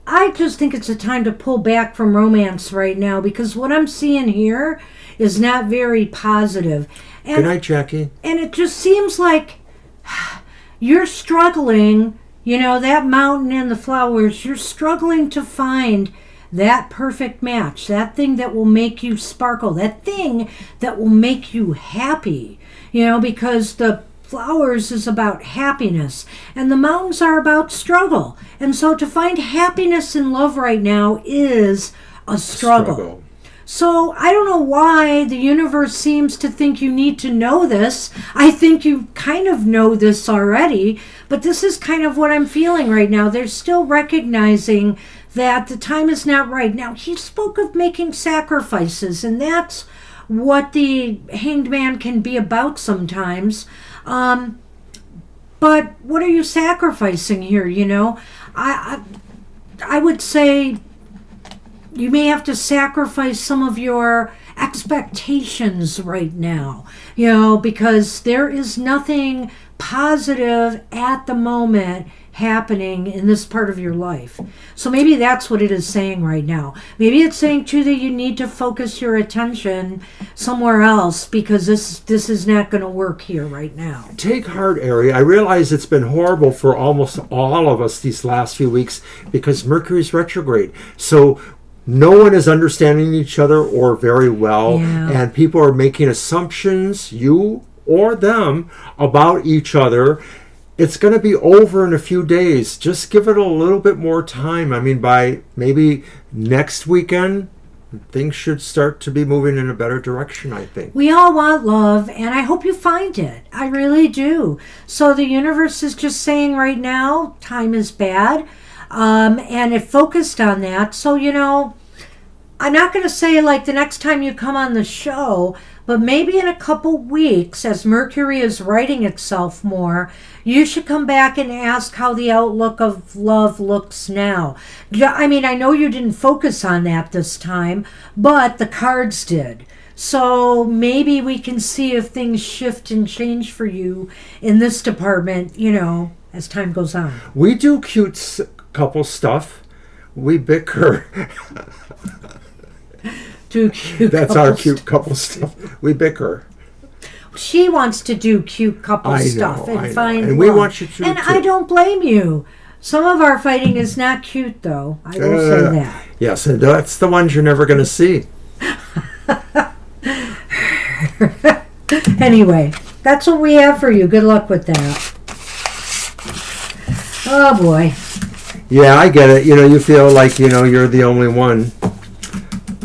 I just think it's a time to pull back from romance right now because what I'm seeing here is not very positive. And, good night, Jackie. And it just seems like you're struggling, that mountain and the flowers, you're struggling to find that perfect match, that thing that will make you sparkle, that thing that will make you happy, because the Flowers is about happiness, and the mountains are about struggle. And so to find happiness in love right now is a struggle. So I don't know why the universe seems to think you need to know this. I think you kind of know this already, but this is kind of what I'm feeling right now. They're still recognizing that the time is not right. Now, he spoke of making sacrifices, and that's what the Hanged Man can be about sometimes. But what are you sacrificing here, you know? I would say you may have to sacrifice some of your expectations right now, you know, because there is nothing positive at the moment happening in this part of your life. So maybe that's what it is saying right now. Maybe it's saying too that you need to focus your attention somewhere else because this is not going to work here right now. Take heart, Ari. I realize it's been horrible for almost all of us these last few weeks because Mercury's retrograde. So no one is understanding each other or very well, and people are making assumptions, you or them, about each other. It's going to be over in a few days. Just give it a little bit more time. I mean, by maybe next weekend, things should start to be moving in a better direction, I think. We all want love, and I hope you find it. I really do. So the universe is just saying right now, time is bad, and it focused on that. So, you know, I'm not going to say like the next time you come on the show, but maybe in a couple weeks, as Mercury is righting itself more, you should come back and ask how the outlook of love looks now. I mean, I know you didn't focus on that this time, but the cards did. So maybe we can see if things shift and change for you in this department, you know, as time goes on. We do cute couple stuff. We bicker. That's our cute couple stuff. We bicker. She wants to do cute couple stuff and find and we want you to. And too. I don't blame you. Some of our fighting is not cute, though. I will say that. Yes, and that's the ones you're never going to see. Anyway, that's what we have for you. Good luck with that. Oh boy. Yeah, I get it. You know, you feel like, you know, you're the only one.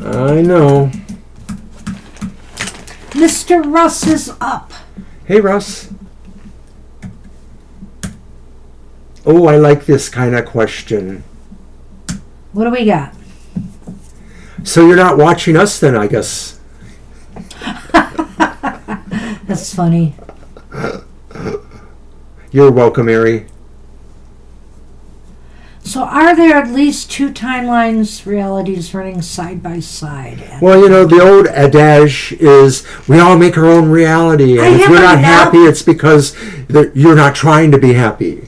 I know. Mr. Russ is up. Hey, Russ. Oh, I like this kind of question. What do we got? So you're not watching us then, I guess. That's funny. You're welcome, Ari. So are there at least two timelines, realities running side by side? Well, you know, the old adage is we all make our own reality. And if you're not happy, it's because you're not trying to be happy.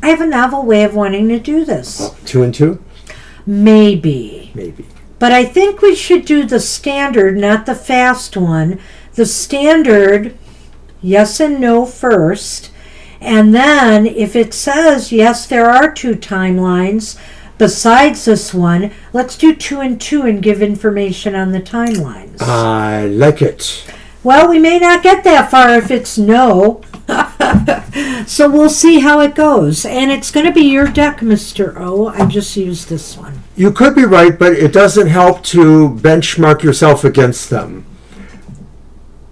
I have a novel way of wanting to do this. 2 and 2? Maybe. But I think we should do the standard, not the fast one. The standard, yes and no first. And then if it says, yes, there are two timelines besides this one, let's do 2 and 2 and give information on the timelines. I like it. Well, we may not get that far if it's no. So we'll see how it goes. And it's going to be your deck, Mr. O. I just used this one. You could be right, but it doesn't help to benchmark yourself against them,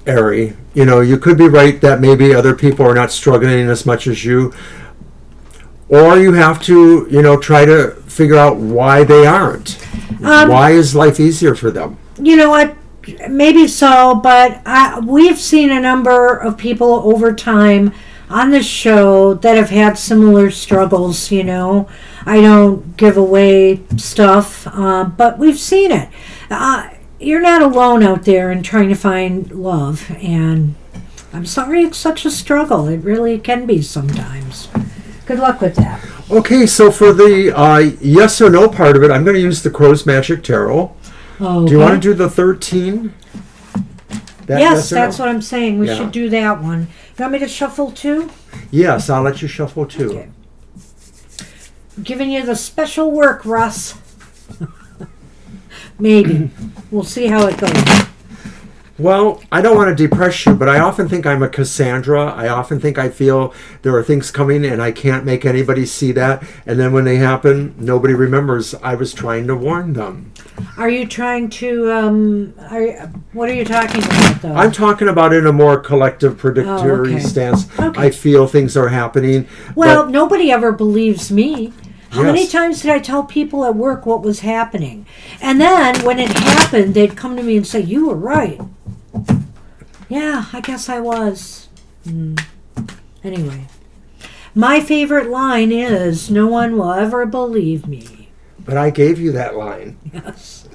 Ari. You know, you could be right that maybe other people are not struggling as much as you. Or you have to, you know, try to figure out why they aren't. Why is life easier for them? You know what? Maybe so, but we've seen a number of people over time on the show that have had similar struggles, you know. I don't give away stuff, but we've seen it. You're not alone out there in trying to find love, and I'm sorry it's such a struggle. It really can be sometimes. Good luck with that. Okay, so for the yes or no part of it, I'm going to use the Crow's Magic Tarot. Okay. Do you want to do the 13? Yes, that's what I'm saying. We should do that one. You want me to shuffle two? Yes, I'll let you shuffle two. Okay. Giving you the special work, Russ. Maybe. We'll see how it goes. Well, I don't want to depress you, but I often think I'm a Cassandra. I often think I feel there are things coming and I can't make anybody see that. And then when they happen, nobody remembers I was trying to warn them. Are you trying to, what are you talking about, though? I'm talking about in a more collective predictory stance. Okay. I feel things are happening. Well, nobody ever believes me. How many Yes. times did I tell people at work what was happening? And then when it happened, they'd come to me and say, you were right. Yeah, I guess I was. Anyway, my favorite line is, no one will ever believe me. But I gave you that line. Yes.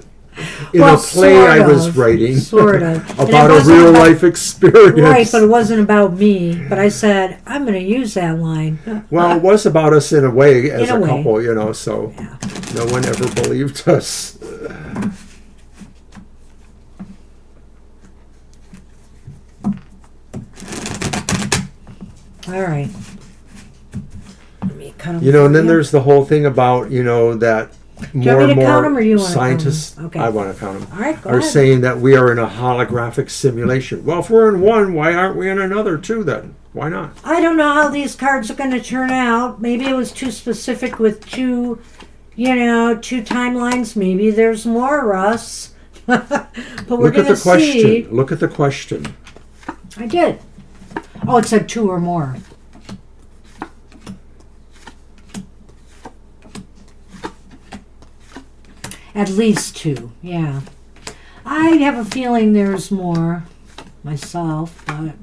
In a play I was writing. Sort of. About a real life experience. Right, but it wasn't about me. But I said, I'm going to use that line. Well, it was about us in a way as In a way. couple, you know, so Yeah. no one ever believed us. All right. Let me cut 'em You know, and for then you. there's the whole thing about, you know, that you more want me and to count 'em or more you wanna count 'em? scientists, Okay. I want to count them, All right, go are ahead. saying that we are in a holographic simulation. Well, if we're in one, why aren't we in another too then? Why not? I don't know how these cards are going to turn out. Maybe it was too specific with two timelines. Maybe there's more, Russ. But we're Look at going to the question. see. Look at the question. I did. Oh, it said two or more. At least two, yeah. I have a feeling there's more myself, but...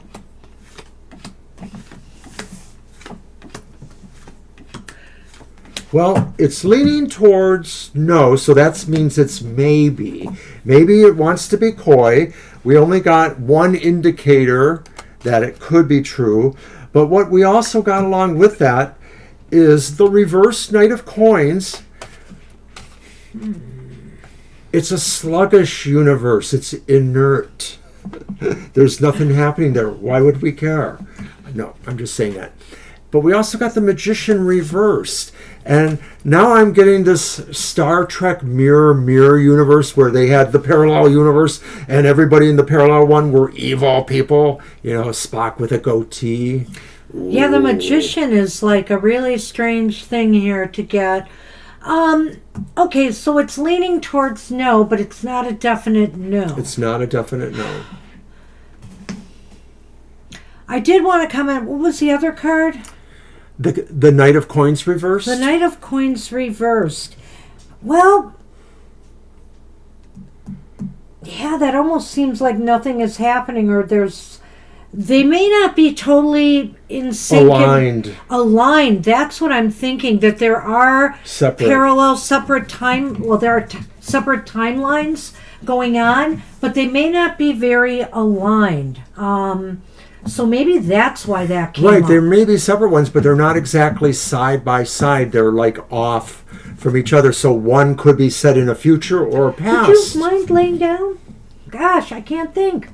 Well, it's leaning towards no, so that means it's maybe. Maybe it wants to be coy. We only got one indicator that it could be true. But what we also got along with that is the reverse Knight of Coins. It's a sluggish universe. It's inert. There's nothing happening there. Why would we care? No, I'm just saying that. But we also got the Magician reversed. And now I'm getting this Star Trek mirror universe where they had the parallel universe and everybody in the parallel one were evil people. You know, Spock with a goatee. Yeah, the Magician is like a really strange thing here to get. Okay, so it's leaning towards no, but it's not a definite no. It's not a definite no. I did want to comment, what was the other card? The Knight of Coins reversed? The Knight of Coins reversed. Well, yeah, that almost seems like nothing is happening, or they may not be totally in sync. Aligned. That's what I'm thinking, that there are Separate. parallel, separate there are separate timelines going on, but they may not be very aligned. So maybe that's why that came Right, up. there may be separate ones, but they're not exactly side by side. They're like off from each other. So one could be set in a future or a past. Would you mind laying down? Gosh, I can't think.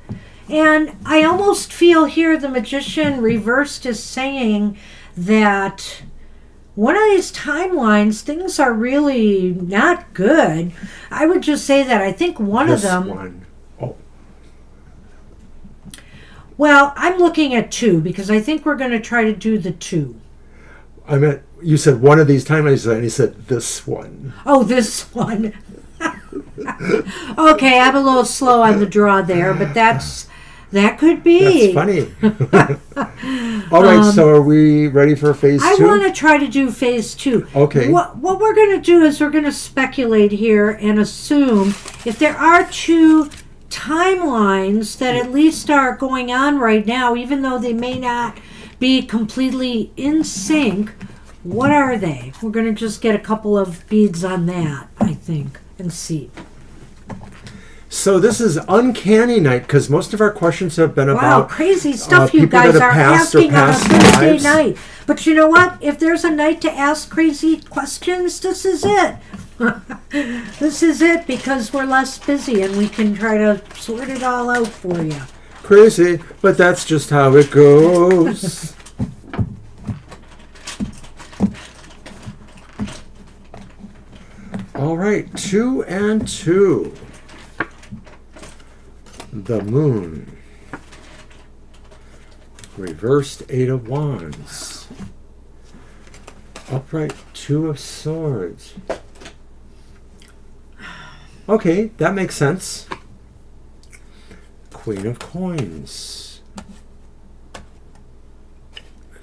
And I almost feel here the Magician reversed is saying that one of these timelines, things are really not good. I would just say that I think one of them... One. Oh, Well, I'm looking at two because I think we're going to try to do the two. I meant, you said one of these timelines, and he said this one. Oh, this one. Okay, I'm a little slow on the draw there, but that could be. That's funny. All right, so are we ready for phase I two? want to try to do phase two. Okay. What we're going to do is we're going to speculate here and assume if there are two timelines that at least are going on right now, even though they may not be completely in sync, what are they? We're going to just get a couple of beads on that, I think, and see. So this is uncanny night because most of our questions have been Wow, about crazy stuff you people guys that are have passed or asking on a past Thursday lives. night. But you know what? If there's a night to ask crazy questions, this is it. This is it because we're less busy and we can try to sort it all out for you. Crazy, but that's just how it goes. All right, 2 and 2. The Moon. Reversed 8 of Wands. Upright 2 of Swords. Okay, that makes sense. Queen of Coins.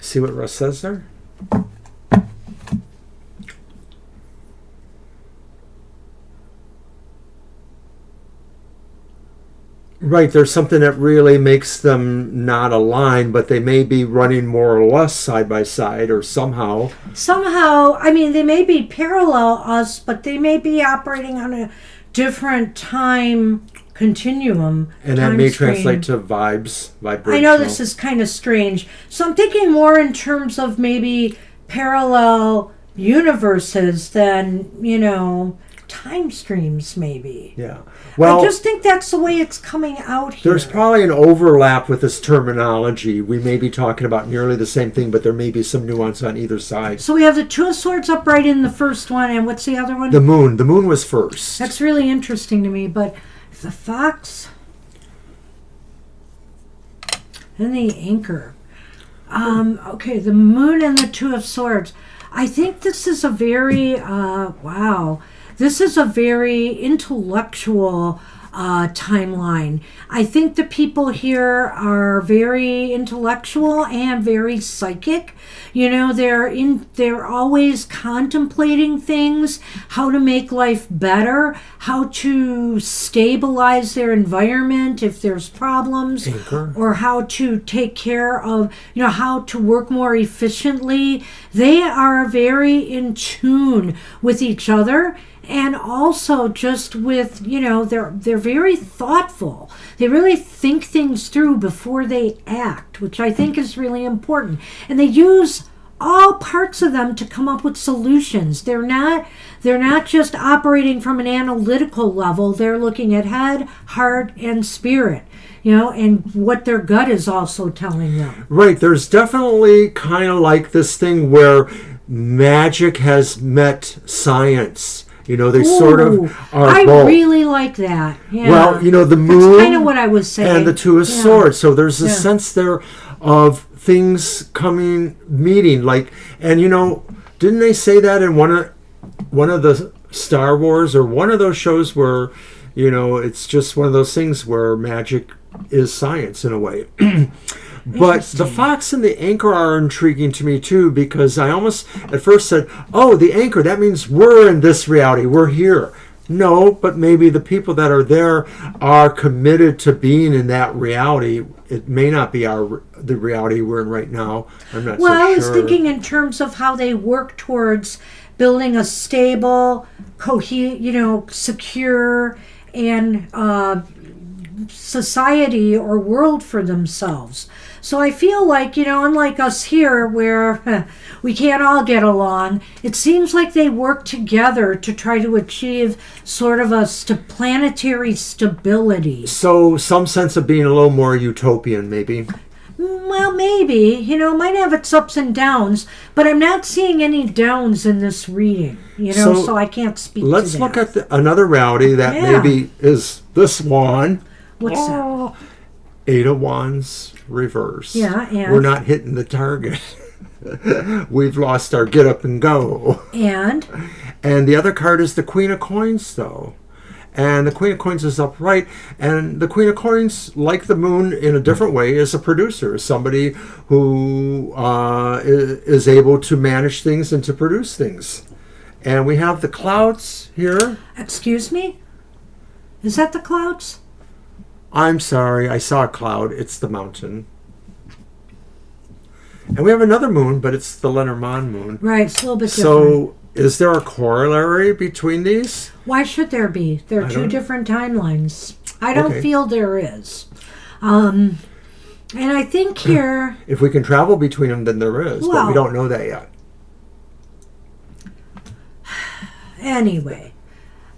See what Russ says there? Right, there's something that really makes them not align, but they may be running more or less side by side or somehow. Somehow, I mean, they may be parallel us, but they may be operating on a different time continuum. And that may translate to vibes, vibrational. I know this is kind of strange. So I'm thinking more in terms of maybe parallel universes than, time streams maybe. Yeah. Well, I just think that's the way it's coming out here. There's probably an overlap with this terminology. We may be talking about nearly the same thing, but there may be some nuance on either side. So we have the 2 of Swords upright in the first one, and what's the other one? The Moon. The Moon was first. That's really interesting to me, but the Fox and the Anchor. Okay, the Moon and the 2 of Swords. I think this is a very, this is a very intellectual timeline. I think the people here are very intellectual and very psychic. They're always contemplating things, how to make life better, how to stabilize their environment if there's problems, or how to take care of, how to work more efficiently. They are very in tune with each other. And also just with, they're very thoughtful. They really think things through before they act, which I think is really important. And they use all parts of them to come up with solutions. They're not just operating from an analytical level. They're looking at head, heart, and spirit, and what their gut is also telling them. Right. There's definitely kind of like this thing where magic has met science. They sort of are I both. really like that. Yeah. Well, the Moon. That's kind of what I was saying. And the 2 of Swords. So there's a sense there of things meeting. Didn't they say that in one of the Star Wars or one of those shows where, it's just one of those things where magic is science in a way. But the Fox and the Anchor are intriguing to me too, because I almost at first said, oh, the Anchor, that means we're in this reality, we're here. No, but maybe the people that are there are committed to being in that reality. It may not be the reality we're in right now. I'm not so sure. Well, I was thinking in terms of how they work towards building a stable, secure, and society or world for themselves. So I feel like, unlike us here where we can't all get along, it seems like they work together to try to achieve sort of a planetary stability. So some sense of being a little more utopian, maybe. Well, maybe. It might have its ups and downs, but I'm not seeing any downs in this reading, so I can't speak to that. Let's look at another reality that maybe is this one. What's that? 8 of Wands reverse. Yeah, and? We're not hitting the target. We've lost our get up and go. And the other card is the Queen of Coins, though. And the Queen of Coins is upright. And the Queen of Coins, like the Moon in a different way, is a producer. Somebody who is able to manage things and to produce things. And we have the clouds here. Excuse me? Is that the clouds? I'm sorry, I saw a cloud. It's the mountain. And we have another moon, but it's the Lenormand moon. Right, it's a little bit different. So is there a corollary between these? Why should there be? They're two different timelines. I don't feel there is. And I think here... If we can travel between them, then there is. But we don't know that yet. Anyway.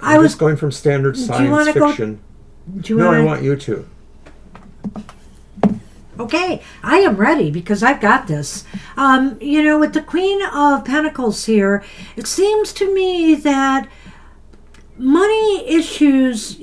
I was going from standard science fiction. I want you to. Okay, I am ready because I've got this. With the Queen of Pentacles here, it seems to me that money issues,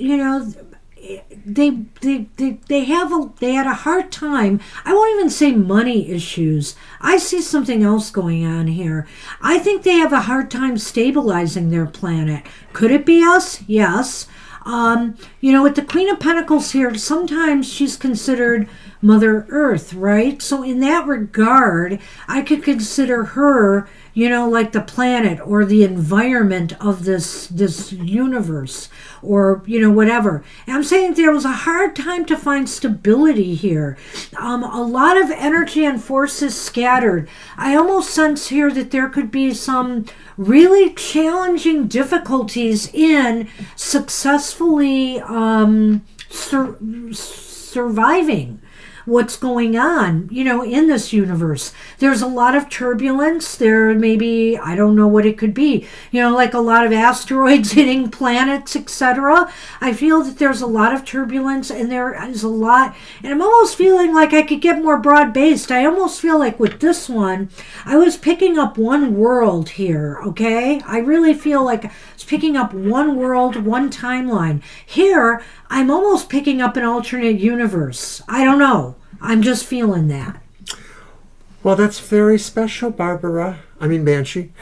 they had a hard time. I won't even say money issues. I see something else going on here. I think they have a hard time stabilizing their planet. Could it be us? Yes. With the Queen of Pentacles here, sometimes she's considered Mother Earth, right? So in that regard, I could consider her, like the planet or the environment of this universe, or whatever. And I'm saying there was a hard time to find stability here. A lot of energy and forces scattered. I almost sense here that there could be some really challenging difficulties in successfully surviving what's going on, in this universe. There's a lot of turbulence. There may be, I don't know what it could be, like a lot of asteroids hitting planets, etc. I feel that there's a lot of turbulence, and there is a lot, and I'm almost feeling like I could get more broad-based. I almost feel like with this one, I was picking up one world here, okay? I really feel like I was picking up one world, one timeline. Here, I'm almost picking up an alternate universe. I don't know. I'm just feeling that. Well, that's very special, Banshee.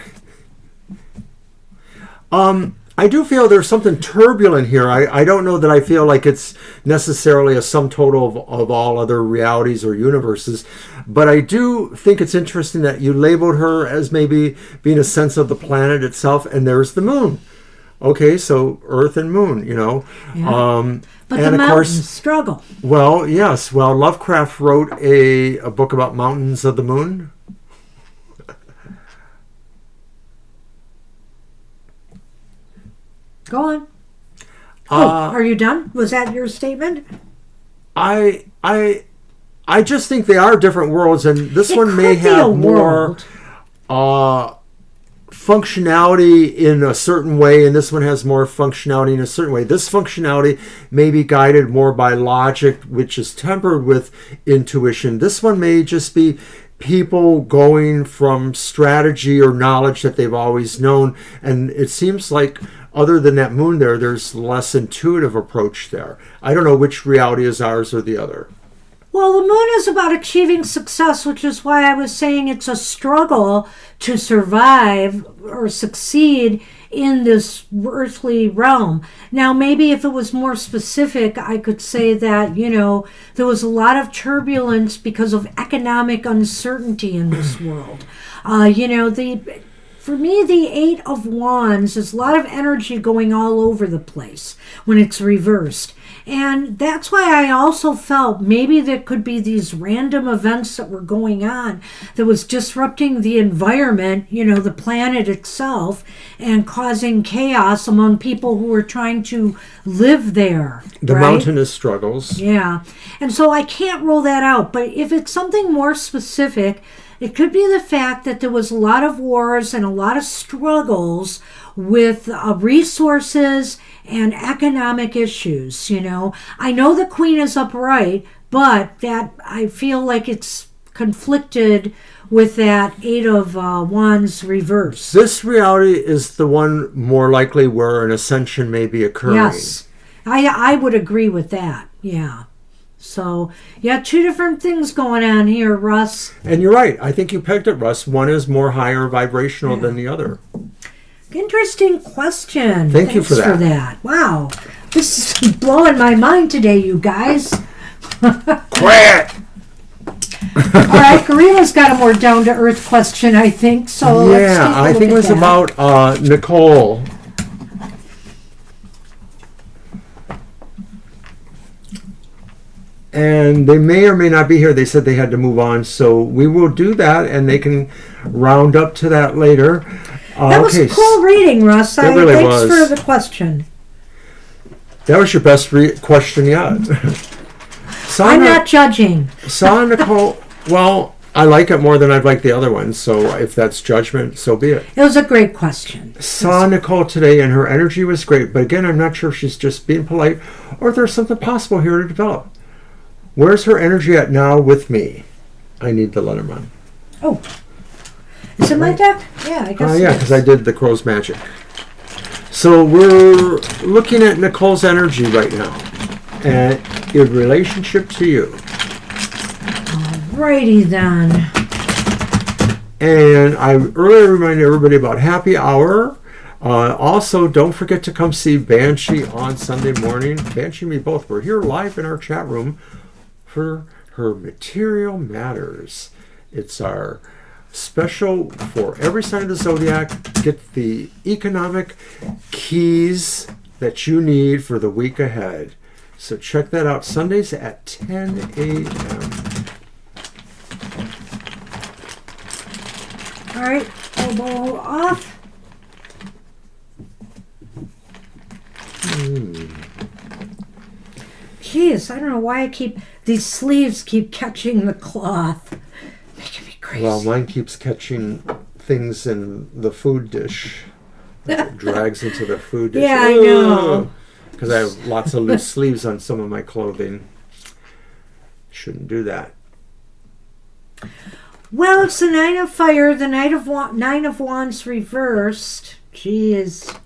I do feel there's something turbulent here. I don't know that I feel like it's necessarily a sum total of all other realities or universes, but I do think it's interesting that you labeled her as maybe being a sense of the planet itself, and there's the moon. Okay, so Earth and Moon, Yeah. But and the of mountains course, struggle. Well, yes. Well, Lovecraft wrote a book about mountains of the moon. Go on. Are you done? Was that your statement? I just think they are different worlds, and this It one may could be a have more functionality in a certain way, and this one has more functionality in a certain way. This functionality may be guided more by logic, which is tempered with intuition. This one may just be people going from strategy or knowledge that they've always known, and it seems like other than that moon there's less intuitive approach there. I don't know which reality is ours or the other. Well, the moon is about achieving success, which is why I was saying it's a struggle to survive or succeed in this earthly realm. Now, maybe if it was more specific, I could say that, there was a lot of turbulence because of economic uncertainty in this world. For me, the Eight of Wands is a lot of energy going all over the place when it's reversed. And that's why I also felt maybe there could be these random events that were going on that was disrupting the environment, the planet itself, and causing chaos among people who were trying to live there. The right? mountainous struggles. Yeah. And so I can't rule that out. But if it's something more specific, it could be the fact that there was a lot of wars and a lot of struggles with resources and economic issues. I know the Queen is upright, but that I feel like it's conflicted with that Eight of Wands reverse. This reality is the one more likely where an ascension may be occurring. Yes, I would agree with that. Yeah. So, two different things going on here, Russ. And you're right. I think you pegged it, Russ. One is more higher vibrational than the other. Interesting question. Thanks you for that. Wow. This is blowing my mind today, you guys. Quiet! All right, Karina's got a more down-to-earth question, I think. So let's take a I look think it at was that. about Nicole. And they may or may not be here. They said they had to move on, so we will do that, and they can round up to that later. That was a cool reading, Russ. It really thanks was. for the question. That was your best question yet. I'm not judging. Saw Nicole. Well, I like it more than I'd like the other one, so if that's judgment, so be it. It was a great question. Saw Nicole today, and her energy was great, but again, I'm not sure if she's just being polite or if there's something possible here to develop. Where's her energy at now with me? I need the Lenormand. Oh. Is it my deck? Yeah, I guess Yeah, because I did the crow's magic. So we're looking at Nicole's energy right now. and in relationship to you. Righty then. And I earlier reminded everybody about happy hour. Also, don't forget to come see Banshee on Sunday morning. Banshee and me both. We're here live in our chat room for her Material Matters. It's our special for every sign of the zodiac. Get the economic keys that you need for the week ahead. So check that out Sundays at 10 a.m. All right, elbow off. Jeez, I don't know why these sleeves keep catching the cloth. Making me crazy. Well, mine keeps catching things in the food dish. It drags into the food dish. Yeah, I know. Because I have lots of loose sleeves on some of my clothing. Shouldn't do that. Well, it's the Nine of Fire, the Nine of Wands reversed. Jeez.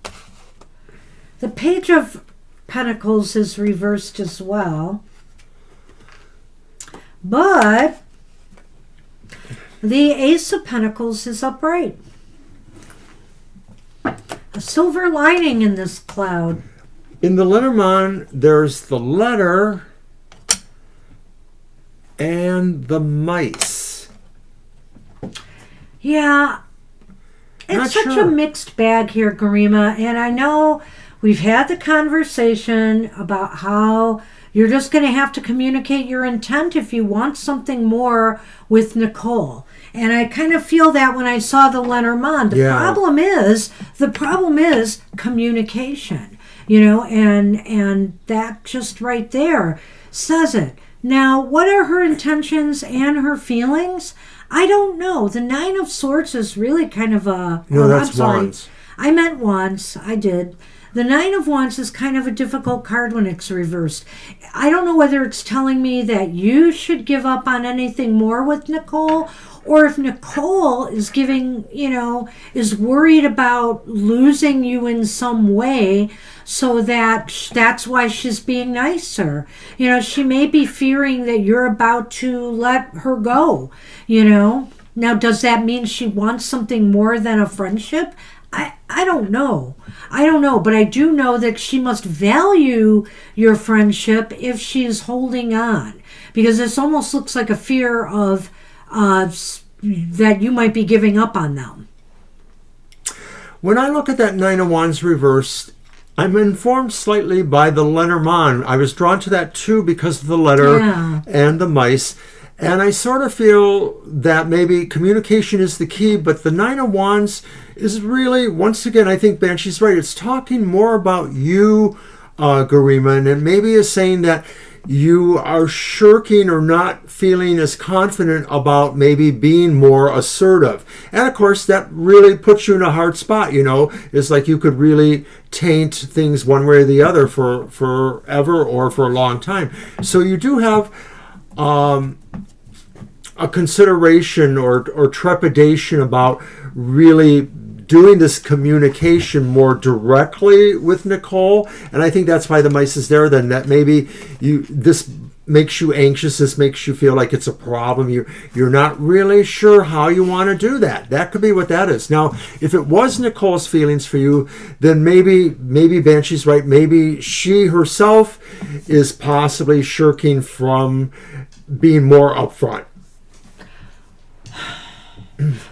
The Page of Pentacles is reversed as well. But the Ace of Pentacles is upright. A silver lining in this cloud. In the Lenormand, there's the letter and the mice. Yeah. It's such a mixed bag here, Garima. And I know we've had the conversation about how you're just going to have to communicate your intent if you want something more with Nicole. And I kind of feel that when I saw the Lenormand. The problem is communication, and that just right there says it. Now, what are her intentions and her feelings? I don't know. The Nine of Swords is really kind of a... No, that's Wands. I meant Wands. I did. The Nine of Wands is kind of a difficult card when it's reversed. I don't know whether it's telling me that you should give up on anything more with Nicole, or if Nicole is is worried about losing you in some way, so that's why she's being nicer. She may be fearing that you're about to let her go, Now, does that mean she wants something more than a friendship? I don't know. But I do know that she must value your friendship if she's holding on, because this almost looks like a fear of that you might be giving up on them. When I look at that Nine of Wands reversed, I'm informed slightly by the Lenormand. I was drawn to that too because of the letter and the mice. And I sort of feel that maybe communication is the key, but the Nine of Wands is really, once again, I think Banshee's right. It's talking more about you, Garima, and maybe is saying that you are shirking or not feeling as confident about maybe being more assertive. And of course, that really puts you in a hard spot, It's like you could really taint things one way or the other for forever or for a long time. So you do have a consideration or trepidation about really doing this communication more directly with Nicole, and I think that's why the mice is there. Then that maybe this makes you anxious. This makes you feel like it's a problem. You're not really sure how you want to do that. That could be what that is. Now, if it was Nicole's feelings for you, then maybe Banshee's right. Maybe she herself is possibly shirking from being more upfront.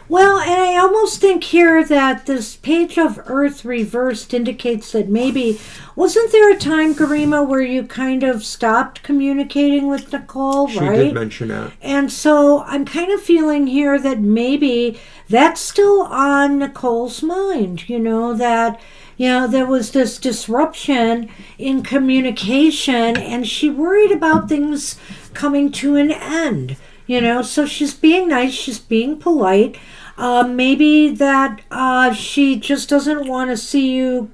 Well, and I almost think here that this Page of Earth reversed indicates that maybe, wasn't there a time, Garima, where you kind of stopped communicating with Nicole, She right? did mention that. And so I'm kind of feeling here that maybe that's still on Nicole's mind, that, there was this disruption in communication and she worried about things coming to an end. So she's being nice, she's being polite. Maybe that she just doesn't want to see you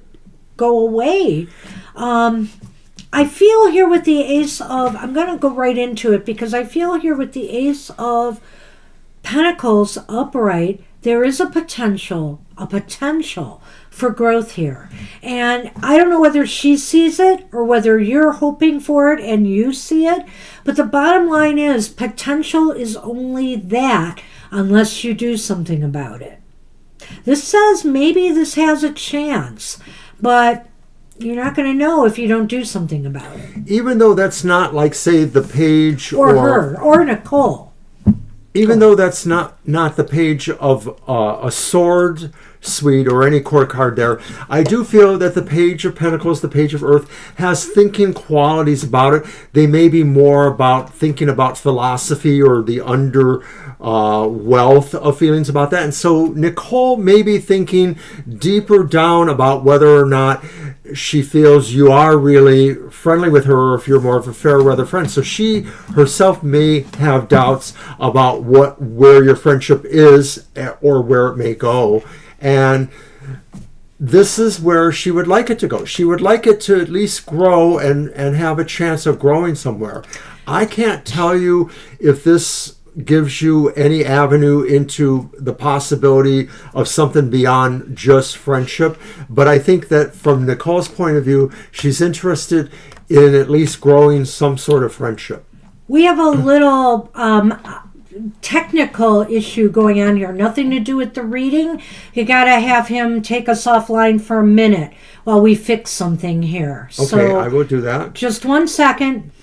go away. I feel here with the Ace of, I'm going to go right into it because I feel here with the Ace of Pentacles upright, there is a potential for growth here. And I don't know whether she sees it or whether you're hoping for it and you see it, but the bottom line is potential is only that unless you do something about it. This says maybe this has a chance, but you're not going to know if you don't do something about it. Even though that's not like, say, the page or her or Nicole. Even though that's not the page of a sword suite or any court card there, I do feel that the page of pentacles, the page of earth, has thinking qualities about it. They may be more about thinking about philosophy or the wealth of feelings about that. And so Nicole may be thinking deeper down about whether or not she feels you are really friendly with her, or if you're more of a fair weather friend. So she herself may have doubts about where your friendship is or where it may go. And this is where she would like it to go. She would like it to at least grow and have a chance of growing somewhere. I can't tell you if this gives you any avenue into the possibility of something beyond just friendship. But I think that from Nicole's point of view, she's interested in at least growing some sort of friendship. We have a little technical issue going on here. Nothing to do with the reading. You got to have him take us offline for a minute while we fix something here. Okay, so I will do that. Just 1 second.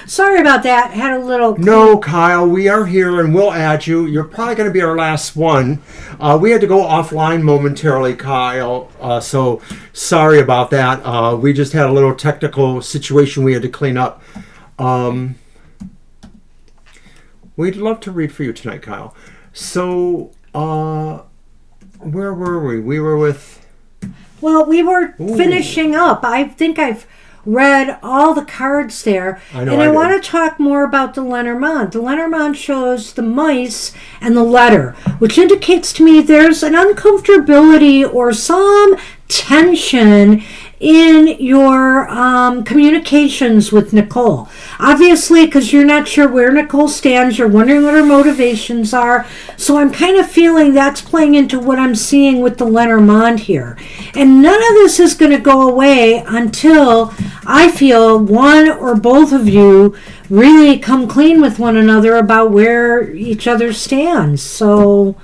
Sorry about that. Had a little... No, Kyle, we are here and we'll add you. You're probably going to be our last one. We had to go offline momentarily, Kyle, so sorry about that. We just had a little technical situation we had to clean up. We'd love to read for you tonight, Kyle. So, where were we? We were with... Well, we were finishing up. I think I've read all the cards there. And I want to talk more about the Lenormand. The Lenormand shows the mice and the letter, which indicates to me there's an uncomfortability or some tension in your communications with Nicole. Obviously, because you're not sure where Nicole stands, you're wondering what her motivations are. So I'm kind of feeling that's playing into what I'm seeing with the Lenormand here. And none of this is going to go away until I feel one or both of you really come clean with one another about where each other stands. So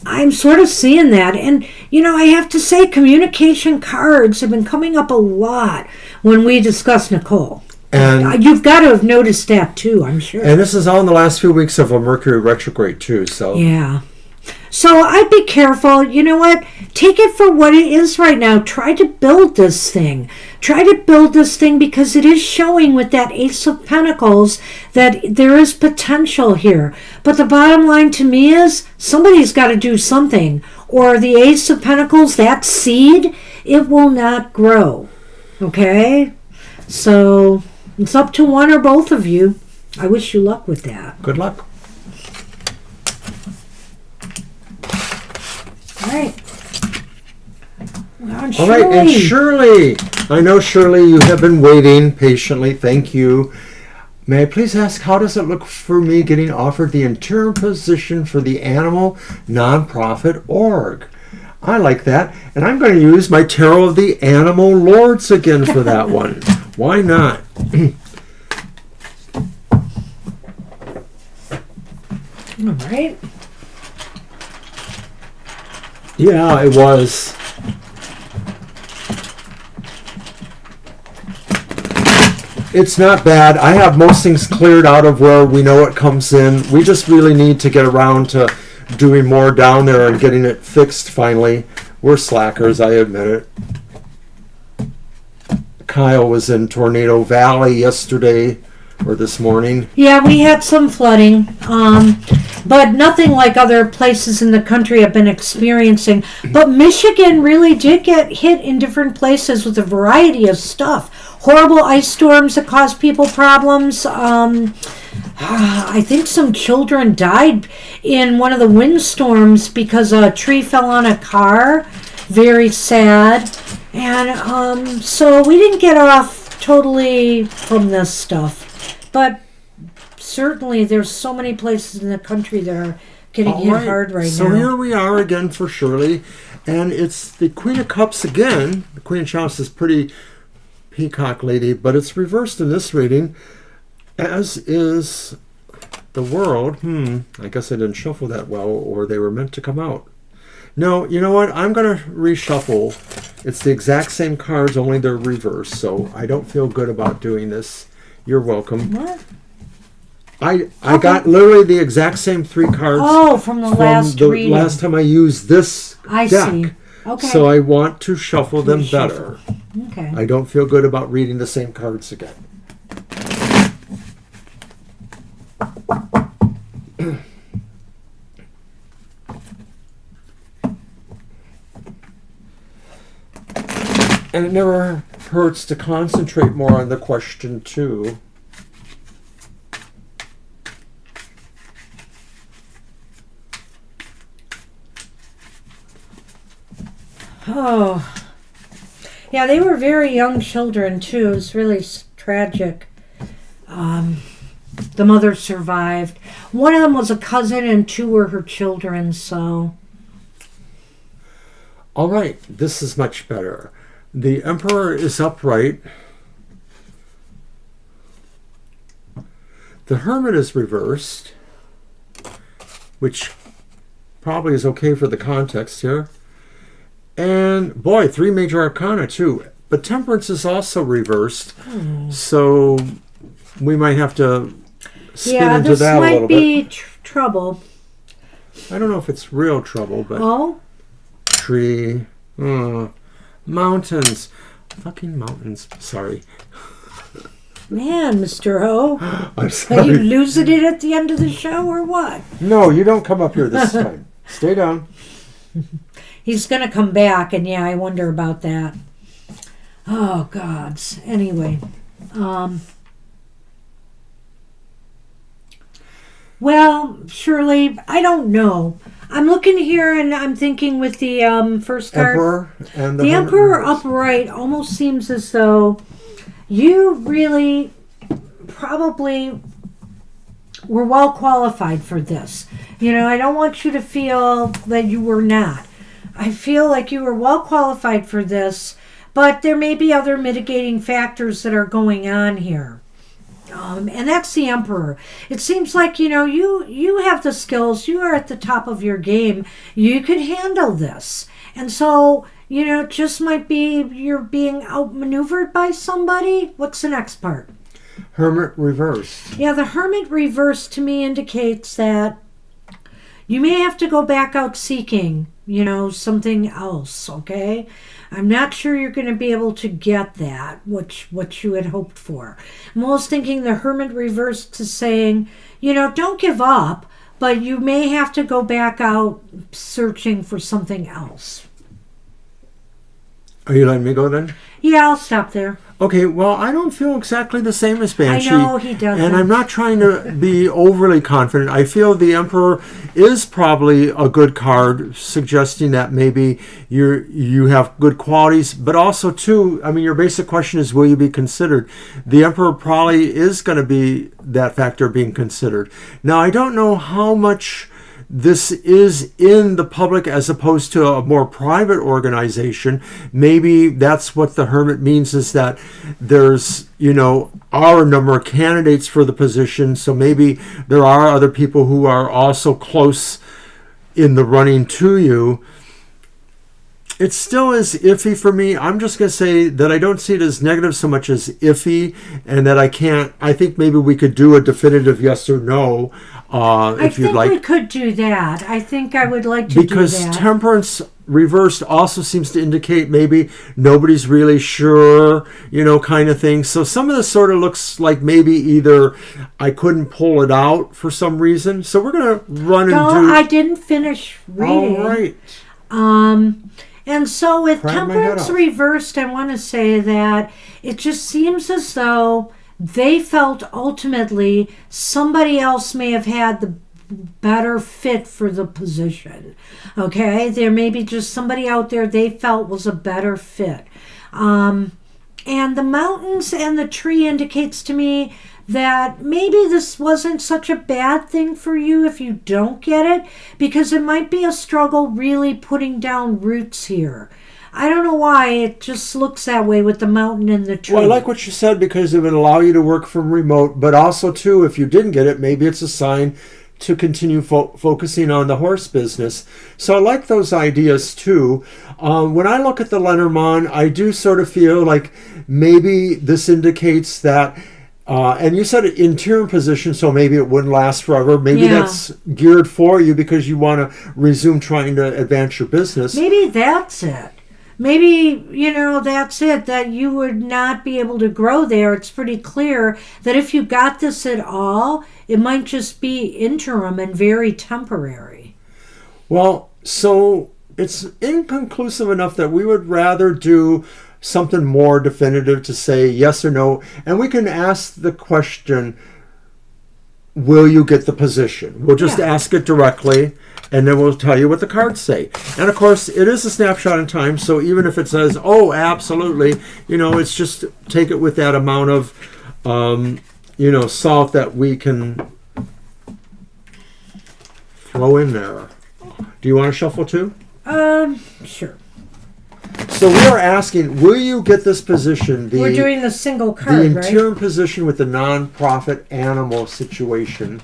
I'm sort of seeing that. And, you know, I have to say communication cards have been coming up a lot when we discuss Nicole. And you've got to have noticed that too, I'm sure. And this is all in the last few weeks of a Mercury retrograde too, so. Yeah. So I'd be careful. You know what? Take it for what it is right now. Try to build this thing. Try to build this thing because it is showing with that Ace of Pentacles that there is potential here. But the bottom line to me is somebody's got to do something. Or the Ace of Pentacles, that seed, it will not grow. Okay? So it's up to one or both of you. I wish you luck with that. Good luck. All right. Well, All right, and Shirley. I know, Shirley, you have been waiting patiently. Thank you. May I please ask, how does it look for me getting offered the interim position for the animal nonprofit org? I like that. And I'm going to use my Tarot of the Animal Lords again for that one. Why not? All right. Yeah, it was. It's not bad. I have most things cleared out of where we know it comes in. We just really need to get around to doing more down there and getting it fixed finally. We're slackers, I admit it. Kyle was in Tornado Valley yesterday or this morning. Yeah, we had some flooding, but nothing like other places in the country have been experiencing. But Michigan really did get hit in different places with a variety of stuff. Horrible ice storms that caused people problems. I think some children died in one of the windstorms because a tree fell on a car. Very sad. And so we didn't get off totally from this stuff. But certainly there's so many places in the country that are getting hit hard right now. So here we are again for Shirley. And it's the Queen of Cups again. The Queen of Cups is pretty peacock lady, but it's reversed in this reading, as is the World. I guess I didn't shuffle that well, or they were meant to come out. No, you know what? I'm going to reshuffle. It's the exact same cards, only they're reversed, so I don't feel good about doing this. You're welcome. What? I got literally the exact same 3 cards. Oh, from the last reading. Last time I used this I deck. see. Okay. So I want to shuffle them better. Okay. I don't feel good about reading the same cards again. And it never hurts to concentrate more on the question, too. Oh. Yeah, they were very young children, too. It was really tragic. The mother survived. One of them was a cousin and 2 were her children, so... All right, this is much better. The Emperor is upright. The Hermit is reversed, which probably is okay for the context here. And, boy, 3 major arcana, too. But Temperance is also reversed, so we might have to spin into that a little bit. Yeah, this might be trouble. I don't know if it's real trouble, but... Oh? Tree. Mountains. Fucking mountains. Sorry. Man, Mr. O. I'm Are sorry. you losing it at the end of the show or what? No, you don't come up here this time. Stay down. He's going to come back, and yeah, I wonder about that. Oh, gods. Anyway. Well, Shirley, I don't know. I'm looking here, and I'm thinking with the first card. Emperor and the Emperor upright almost seems as though you really probably were well qualified for this. You know, I don't want you to feel that you were not. I feel like you were well qualified for this, but there may be other mitigating factors that are going on here. And that's the Emperor. It seems like, you know, you have the skills. You are at the top of your game. You could handle this. And so, you know, it just might be you're being outmaneuvered by somebody. What's the next part? Hermit reversed. Yeah, the Hermit reversed to me indicates that you may have to go back out seeking, you know, something else, okay? I'm not sure you're going to be able to get that, what you had hoped for. I'm almost thinking the Hermit reversed to saying, you know, don't give up, but you may have to go back out searching for something else. Are you letting me go then? Yeah, I'll stop there. Okay, well, I don't feel exactly the same as Banshee. I know he doesn't. And I'm not trying to be overly confident. I feel the Emperor is probably a good card, suggesting that maybe you have good qualities, but also, too, I mean, your basic question is, will you be considered? The Emperor probably is going to be that factor being considered. Now, I don't know how much this is in the public as opposed to a more private organization. Maybe that's what the Hermit means, is that there's, are a number of candidates for the position. So maybe there are other people who are also close in the running to you. It still is iffy for me. I'm just going to say that I don't see it as negative so much as iffy, and that I think maybe we could do a definitive yes or no if you'd like. I think we could do that. I think I would like to do that. Because Temperance reversed also seems to indicate maybe nobody's really sure, kind of thing. So some of this sort of looks like maybe either I couldn't pull it out for some reason. So we're going to run and do... No, I didn't finish reading. All right. And so with Temperance reversed, I want to say that it just seems as though they felt ultimately somebody else may have had the better fit for the position. Okay? There may be just somebody out there they felt was a better fit. And the mountains and the tree indicates to me that maybe this wasn't such a bad thing for you if you don't get it, because it might be a struggle really putting down roots here. I don't know why, it just looks that way with the mountain and the tree. Well, I like what you said, because it would allow you to work from remote, but also, too, if you didn't get it, maybe it's a sign to continue focusing on the horse business. So I like those ideas, too. When I look at the Lenormand, I do sort of feel like maybe this indicates that and you said interior position, so maybe it wouldn't last forever. Maybe that's geared for you because you want to resume trying to advance your business. Maybe that's it. Maybe, that's it, that you would not be able to grow there. It's pretty clear that if you got this at all, it might just be interim and very temporary. Well, so it's inconclusive enough that we would rather do something more definitive to say yes or no, and we can ask the question, will you get the position? We'll just ask it directly, and then we'll tell you what the cards say. And of course, it is a snapshot in time, so even if it says, oh, absolutely, it's just take it with that amount of salt that we can throw in there. Do you want to shuffle too? Sure. So we are asking, will you get this position? We're doing the single card, the interior position with the non-profit animal situation.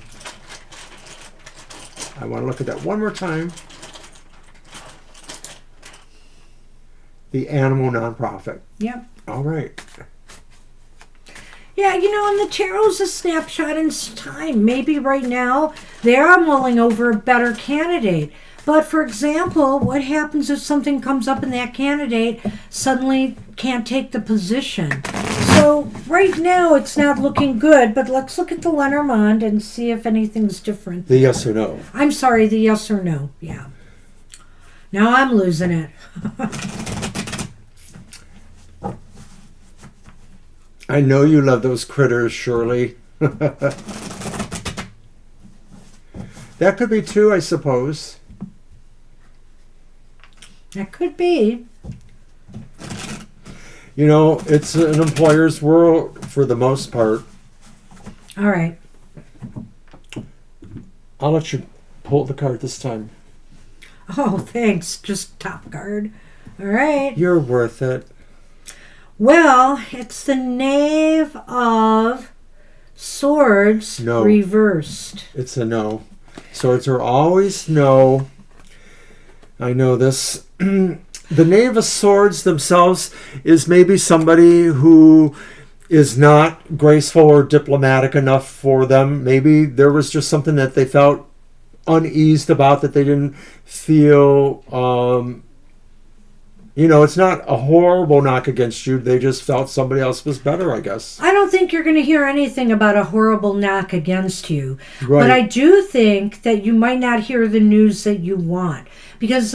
I want to look at that one more time. The animal non-profit. Yep. All right. Yeah, and the tarot's a snapshot in time. Maybe right now they're mulling over a better candidate. But for example, what happens if something comes up and that candidate suddenly can't take the position? So right now it's not looking good, but let's look at the Lenormand and see if anything's different. The yes or no. I'm sorry, the yes or no. Yeah. Now I'm losing it. I know you love those critters, Shirley. That could be two, I suppose. That could be. It's an employer's world for the most part. All right. I'll let you pull the card this time. Oh, thanks. Just top card. All right. You're worth it. Well, it's the Knave of Swords reversed. It's a no. Swords are always no. I know this. The Knave of Swords themselves is maybe somebody who is not graceful or diplomatic enough for them. Maybe there was just something that they felt uneased about, that they didn't feel, it's not a horrible knock against you. They just felt somebody else was better, I guess. I don't think you're going to hear anything about a horrible knock against you. Right. But I do think that you might not hear the news that you want. Because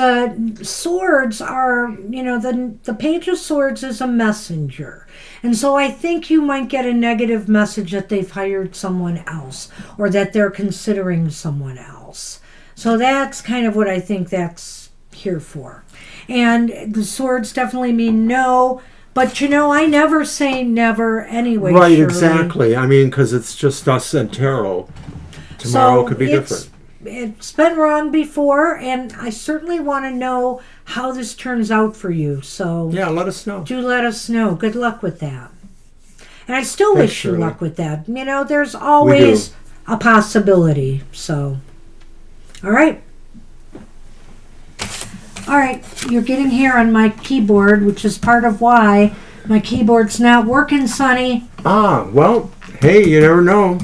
swords are, the Page of Swords is a messenger. And so I think you might get a negative message that they've hired someone else or that they're considering someone else. So that's kind of what I think that's here for. And the swords definitely mean no, but I never say never anyway. Right, Shirley. exactly. I mean, because it's just us and tarot. Tomorrow could be different. It's been wrong before, and I certainly want to know how this turns out for you. So yeah, let us know. Do let us know. Good luck with that. And I still wish you luck with that. There's always a possibility. So, all right. All right, you're getting here on my keyboard, which is part of why my keyboard's not working, Sonny. Well, hey, you never know.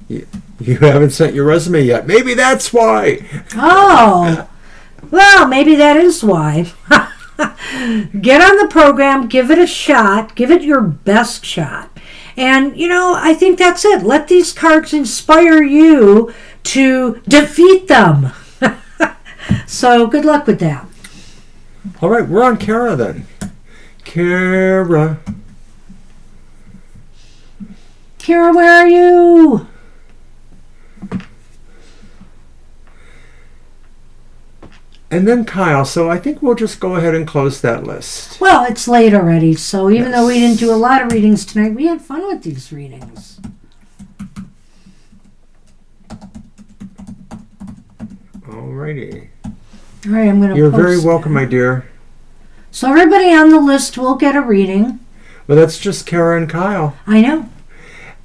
You haven't sent your resume yet. Maybe that's why. Oh, well, maybe that is why. Get on the program, give it a shot, give it your best shot. And, I think that's it. Let these cards inspire you to defeat them. So good luck with that. All right, we're on Kara then. Kara, where are you? And then Kyle. So I think we'll just go ahead and close that list. Well, it's late already, so even though we didn't do a lot of readings tonight, we had fun with these readings. Alrighty. All right, I'm going to You're very welcome, my dear. So everybody on the list will get a reading. Well, that's just Kara and Kyle. I know.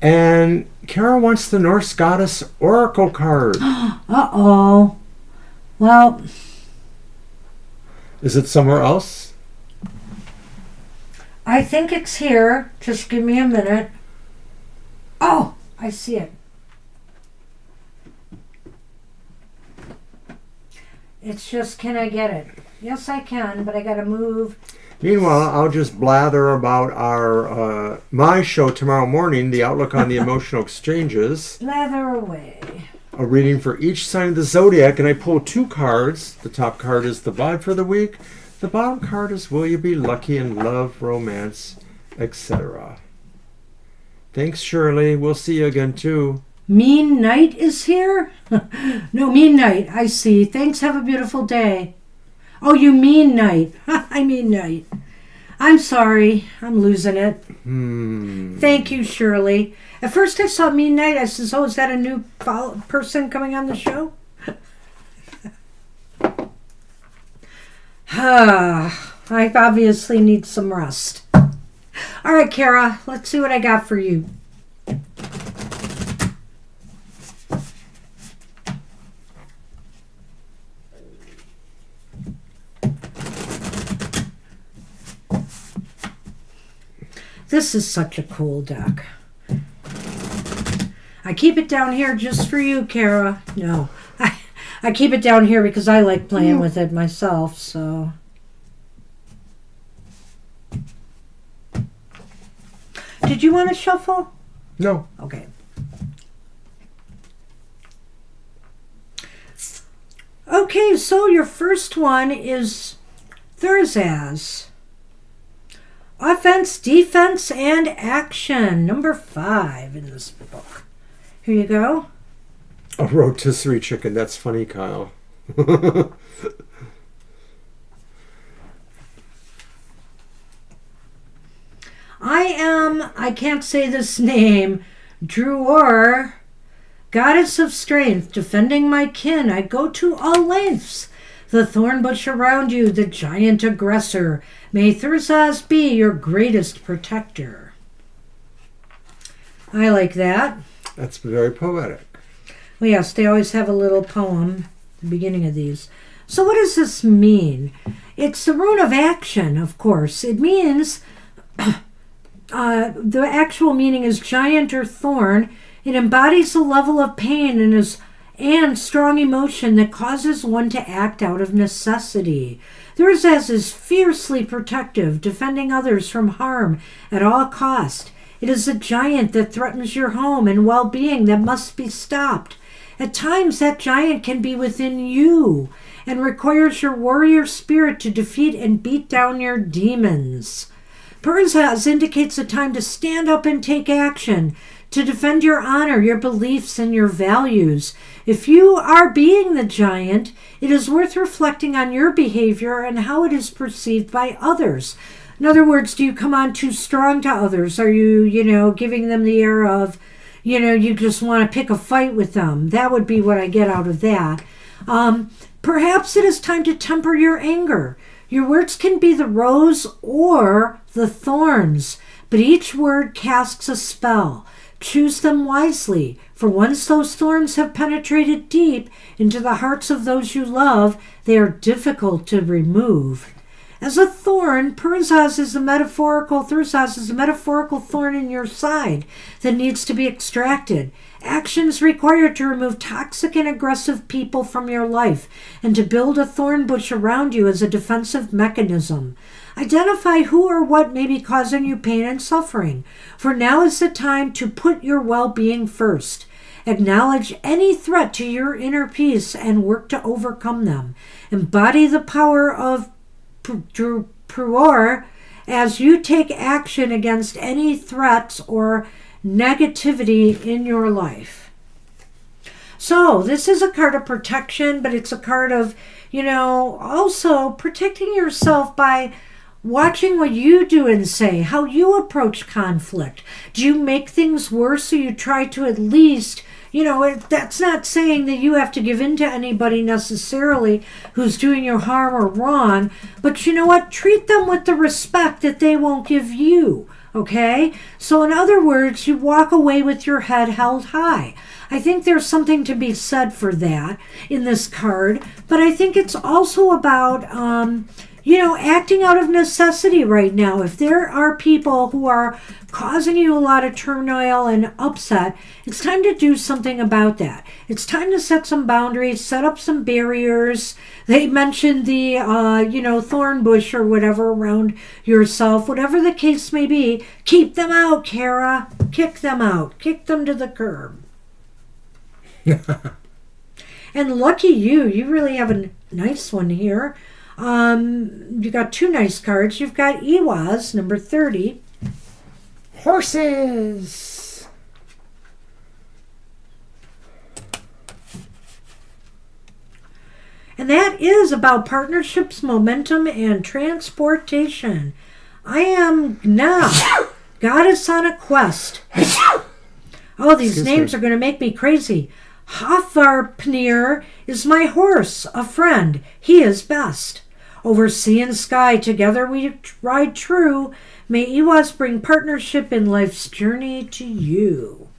And Kara wants the Norse Goddess Oracle card. Uh-oh. Well... Is it somewhere else? I think it's here. Just give me a minute. Oh, I see it. It's just, can I get it? Yes, I can, but I got to move. Meanwhile, I'll just blather about our my show tomorrow morning, The Outlook on the Emotional Exchanges. Blather away. A reading for each sign of the zodiac, and I pull 2 cards. The top card is the vibe for the week. The bottom card is will you be lucky in love, romance, etc. Thanks, Shirley. We'll see you again, too. Mean Knight is here? No, Mean Knight. I see. Thanks. Have a beautiful day. Oh, you mean Knight. I mean Knight. I'm sorry. I'm losing it. Thank you, Shirley. At first I saw Mean Knight. I said, oh, is that a new person coming on the show? I obviously need some rest. All right, Kara, let's see what I got for you. This is such a cool deck. I keep it down here just for you, Kara. No, I keep it down here because I like playing with it myself, so. Did you want to shuffle? No. Okay. Okay, so your first one is Thursaz. Offense, defense, and action. Number 5 in this book. Here you go. A rotisserie chicken. That's funny, Kyle. I can't say this name, Druor, goddess of strength, defending my kin. I go to all lengths. The thorn bush around you, the giant aggressor. May Thursaz be your greatest protector. I like that. That's very poetic. Well, yes, they always have a little poem at the beginning of these. So what does this mean? It's the rune of action, of course. It means, the actual meaning is giant or thorn. It embodies a level of pain and is and strong emotion that causes one to act out of necessity. The Urzaz is fiercely protective, defending others from harm at all cost. It is a giant that threatens your home and well-being that must be stopped. At times, that giant can be within you and requires your warrior spirit to defeat and beat down your demons. Urzaz indicates a time to stand up and take action, to defend your honor, your beliefs, and your values. If you are being the giant, it is worth reflecting on your behavior and how it is perceived by others. In other words, do you come on too strong to others? Are you, giving them the air of, you just want to pick a fight with them? That would be what I get out of that. Perhaps it is time to temper your anger. Your words can be the rose or the thorns, but each word casts a spell. Choose them wisely, for once those thorns have penetrated deep into the hearts of those you love, they are difficult to remove. As a thorn, Thurzaz is a metaphorical thorn in your side that needs to be extracted. Actions required to remove toxic and aggressive people from your life and to build a thorn bush around you as a defensive mechanism. Identify who or what may be causing you pain and suffering, for now is the time to put your well-being first. Acknowledge any threat to your inner peace and work to overcome them. Embody the power of Puor as you take action against any threats or negativity in your life. So this is a card of protection, but it's a card of, also protecting yourself by watching what you do and say, how you approach conflict. Do you make things worse, or you try to at least, that's not saying that you have to give in to anybody necessarily who's doing you harm or wrong, but you know what? Treat them with the respect that they won't give you, okay? So in other words, you walk away with your head held high. I think there's something to be said for that in this card, but I think it's also about acting out of necessity right now. If there are people who are causing you a lot of turmoil and upset, it's time to do something about that. It's time to set some boundaries, set up some barriers. They mentioned the, thorn bush or whatever around yourself. Whatever the case may be, keep them out, Kara. Kick them out. Kick them to the curb. And lucky you really have a nice one here. You got two nice cards. You've got Iwaz, number 30. Horses. And that is about partnerships, momentum, and transportation. I am now goddess on a quest. Oh, these names are going to make me crazy. Hafarpnir is my horse, a friend. He is best. Over sea and sky, together we ride true. May Iwaz bring partnership in life's journey to you.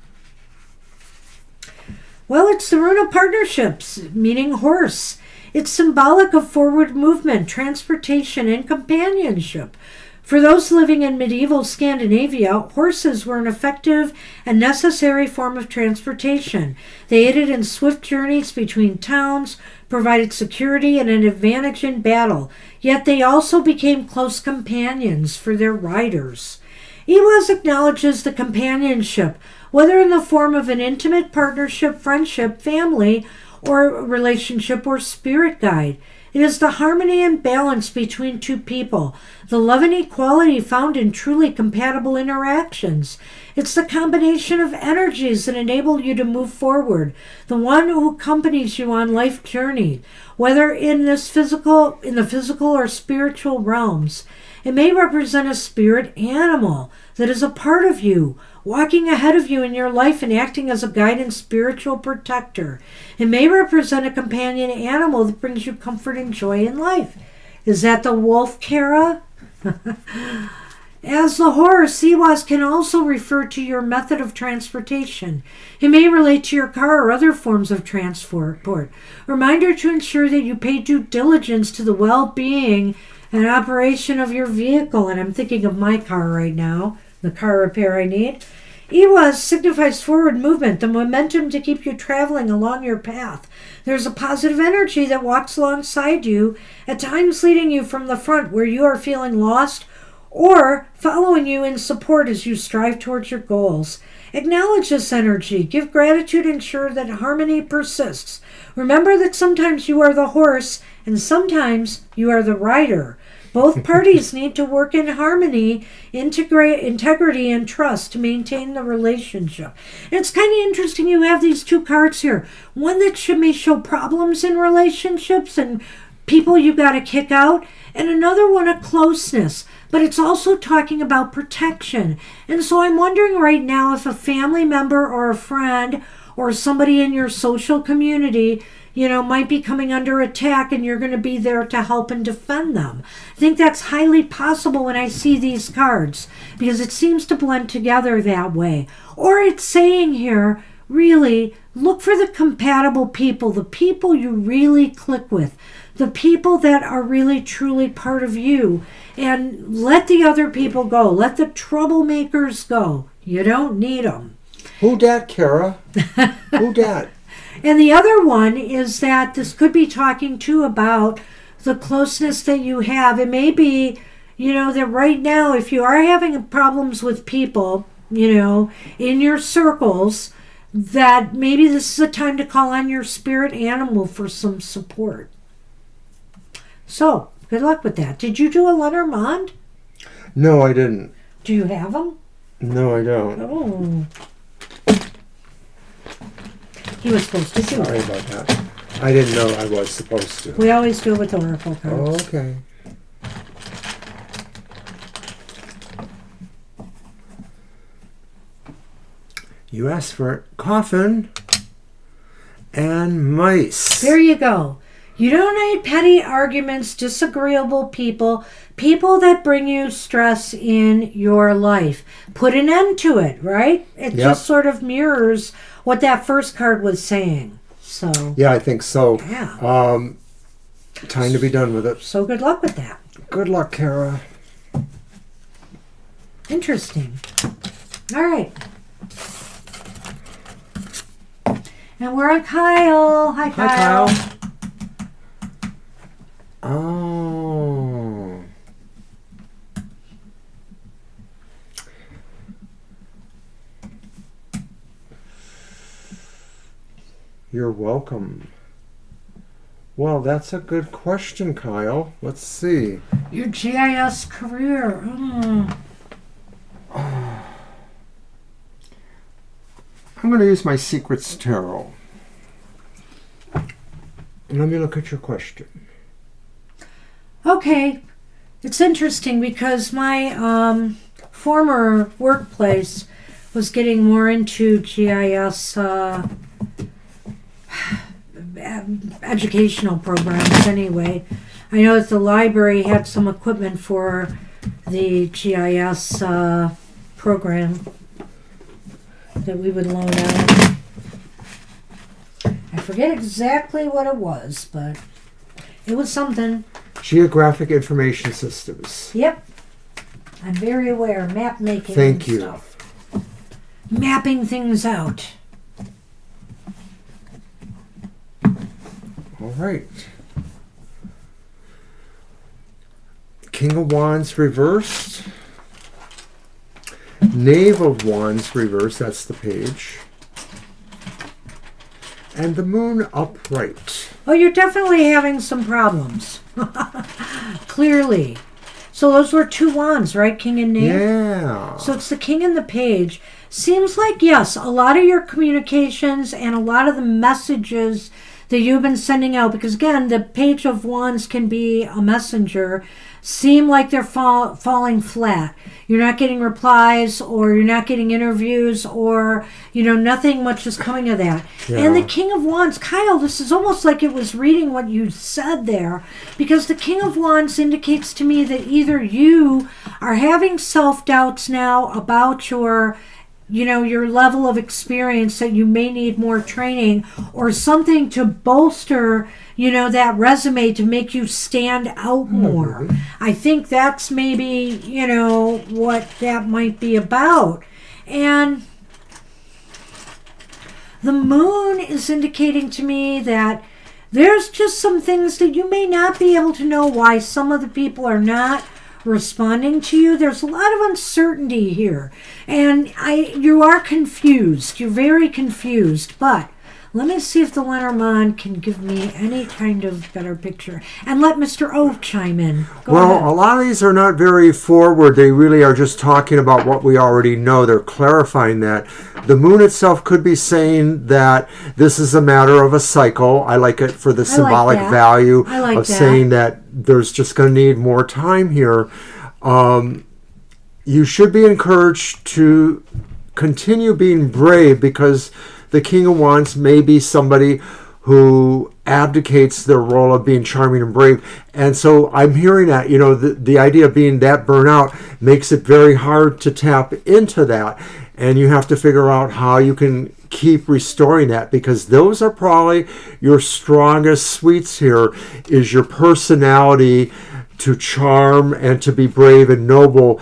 Well, it's the rune of partnerships, meaning horse. It's symbolic of forward movement, transportation, and companionship. For those living in medieval Scandinavia, horses were an effective and necessary form of transportation. They aided in swift journeys between towns, provided security and an advantage in battle, yet they also became close companions for their riders. Iwaz acknowledges the companionship, whether in the form of an intimate partnership, friendship, family, or relationship or spirit guide. It is the harmony and balance between two people, the love and equality found in truly compatible interactions. It's the combination of energies that enable you to move forward, the one who accompanies you on life journey, whether in the physical or spiritual realms. It may represent a spirit animal that is a part of you, walking ahead of you in your life and acting as a guide and spiritual protector. It may represent a companion animal that brings you comfort and joy in life. Is that the wolf, Kara? As the horse, Iwaz can also refer to your method of transportation. It may relate to your car or other forms of transport. Reminder to ensure that you pay due diligence to the well-being and operation of your vehicle. And I'm thinking of my car right now, the car repair I need. Iwa signifies forward movement, the momentum to keep you traveling along your path. There's a positive energy that walks alongside you, at times leading you from the front where you are feeling lost, or following you in support as you strive towards your goals. Acknowledge this energy. Give gratitude. Ensure that harmony persists. Remember that sometimes you are the horse and sometimes you are the rider. Both parties need to work in harmony, integrity, and trust to maintain the relationship. And it's kind of interesting you have these two cards here. One that may show problems in relationships and people you got to kick out, and another one of closeness. But it's also talking about protection. And so I'm wondering right now if a family member or a friend or somebody in your social community, might be coming under attack and you're going to be there to help and defend them. I think that's highly possible when I see these cards because it seems to blend together that way. Or it's saying here, really, look for the compatible people, the people you really click with, the people that are really truly part of you, and let the other people go. Let the troublemakers go. You don't need them. Who dat, Kara? Who dat? And the other one is that this could be talking too about the closeness that you have. It may be, that right now, if you are having problems with people, in your circles, that maybe this is a time to call on your spirit animal for some support. So, good luck with that. Did you do a Lenormand? No, I didn't. Do you have them? No, I don't. Oh. He was supposed to do Sorry it. about that. I didn't know I was supposed to. We always do it with oracle cards. Okay. You asked for coffin and mice. There you go. You don't need petty arguments, disagreeable people that bring you stress in your life. Put an end to it, right? It just sort of mirrors what that first card was saying. So yeah, I think so. Yeah. Time to be done with it. So good luck with that. Good luck, Kara. Interesting. All right. And we're on Kyle. Hi, Kyle. Hi, Kyle. Oh. You're welcome. Well, that's a good question, Kyle. Let's see. Your GIS career. I'm going to use my Secrets Tarot. Let me look at your question. Okay. It's interesting because my former workplace was getting more into GIS educational programs anyway. I know that the library had some equipment for the GIS program that we would loan out. I forget exactly what it was, but it was something. Geographic Information Systems. Yep. I'm very aware. Map making Thank and you. stuff. Mapping things out. All right. King of Wands reversed. Knave of Wands reversed. That's the page. And the Moon upright. Oh, you're definitely having some problems. Clearly. So those were two wands, right? King and Knave? Yeah. So it's the King and the Page. Seems like, yes, a lot of your communications and a lot of the messages that you've been sending out, because again, the Page of Wands can be a messenger, seem like they're falling flat. You're not getting replies, or you're not getting interviews, or, nothing much is coming of that. Yeah. And the King of Wands, Kyle, this is almost like it was reading what you said there, because the King of Wands indicates to me that either you are having self-doubts now about your level of experience, that you may need more training or something to bolster, that resume to make you stand out more. Mm-hmm. I think that's maybe, what that might be about. And the moon is indicating to me that there's just some things that you may not be able to know why some of the people are not responding to you. There's a lot of uncertainty here, and you are confused. You're very confused, but let me see if the Lenormand can give me any kind of better picture. And let Mr. O chime in. Go ahead. A lot of these are not very forward. They really are just talking about what we already know. They're clarifying that. The moon itself could be saying that this is a matter of a cycle. I like it for the symbolic value of saying that there's just going to need more time here. You should be encouraged to continue being brave, because the King of Wands may be somebody who abdicates their role of being charming and brave. And so I'm hearing that, the idea of being that burnout makes it very hard to tap into that. And you have to figure out how you can keep restoring that, because those are probably your strongest suites here, is your personality to charm and to be brave and noble.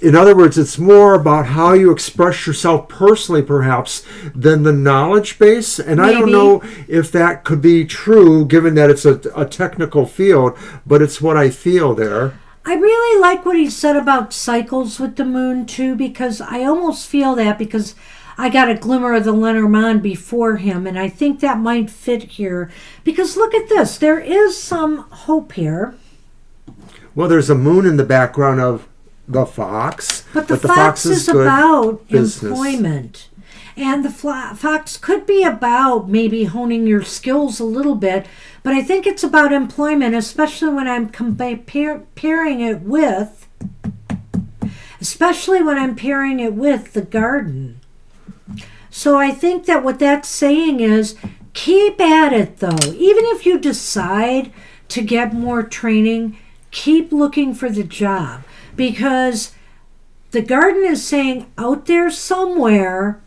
In other words, it's more about how you express yourself personally, perhaps, than the knowledge base. And maybe. I don't know if that could be true, given that it's a technical field, but it's what I feel there. I really like what he said about cycles with the moon, too, because I almost feel that, because I got a glimmer of the Lenormand before him, and I think that might fit here. Because look at this. There is some hope here. Well, there's a moon in the background of the fox. But the fox is about employment. And the fox could be about maybe honing your skills a little bit, but I think it's about employment, especially when I'm pairing it with the garden. So I think that what that's saying is keep at it, though. Even if you decide to get more training, keep looking for the job. Because the garden is saying out there somewhere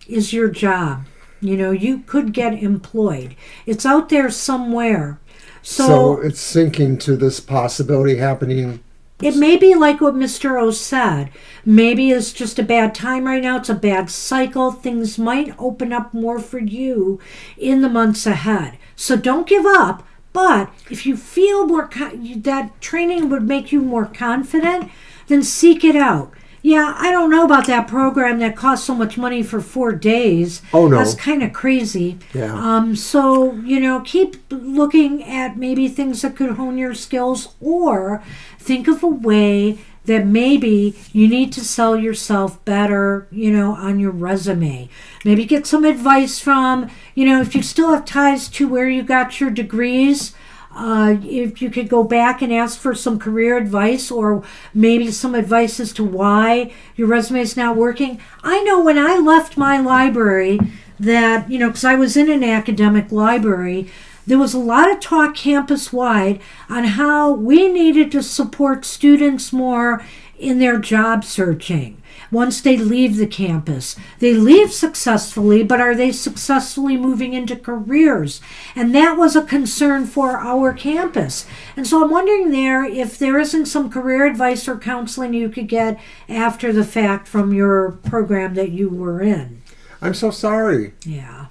is your job. You could get employed. It's out there somewhere. So it's sinking to this possibility happening. It may be like what Mr. O said. Maybe it's just a bad time right now. It's a bad cycle. Things might open up more for you in the months ahead. So don't give up. But if you feel that training would make you more confident, then seek it out. Yeah, I don't know about that program that costs so much money for 4 days. Oh, no. That's kind of crazy. Yeah. So, keep looking at maybe things that could hone your skills, or think of a way that maybe you need to sell yourself better, on your resume. Maybe get some advice from, if you still have ties to where you got your degrees, if you could go back and ask for some career advice, or maybe some advice as to why your resume is not working. I know when I left my library that, because I was in an academic library, there was a lot of talk campus-wide on how we needed to support students more in their job searching once they leave the campus. They leave successfully, but are they successfully moving into careers? And that was a concern for our campus. And so I'm wondering if there isn't some career advice or counseling you could get after the fact from your program that you were in. I'm so sorry. Yeah.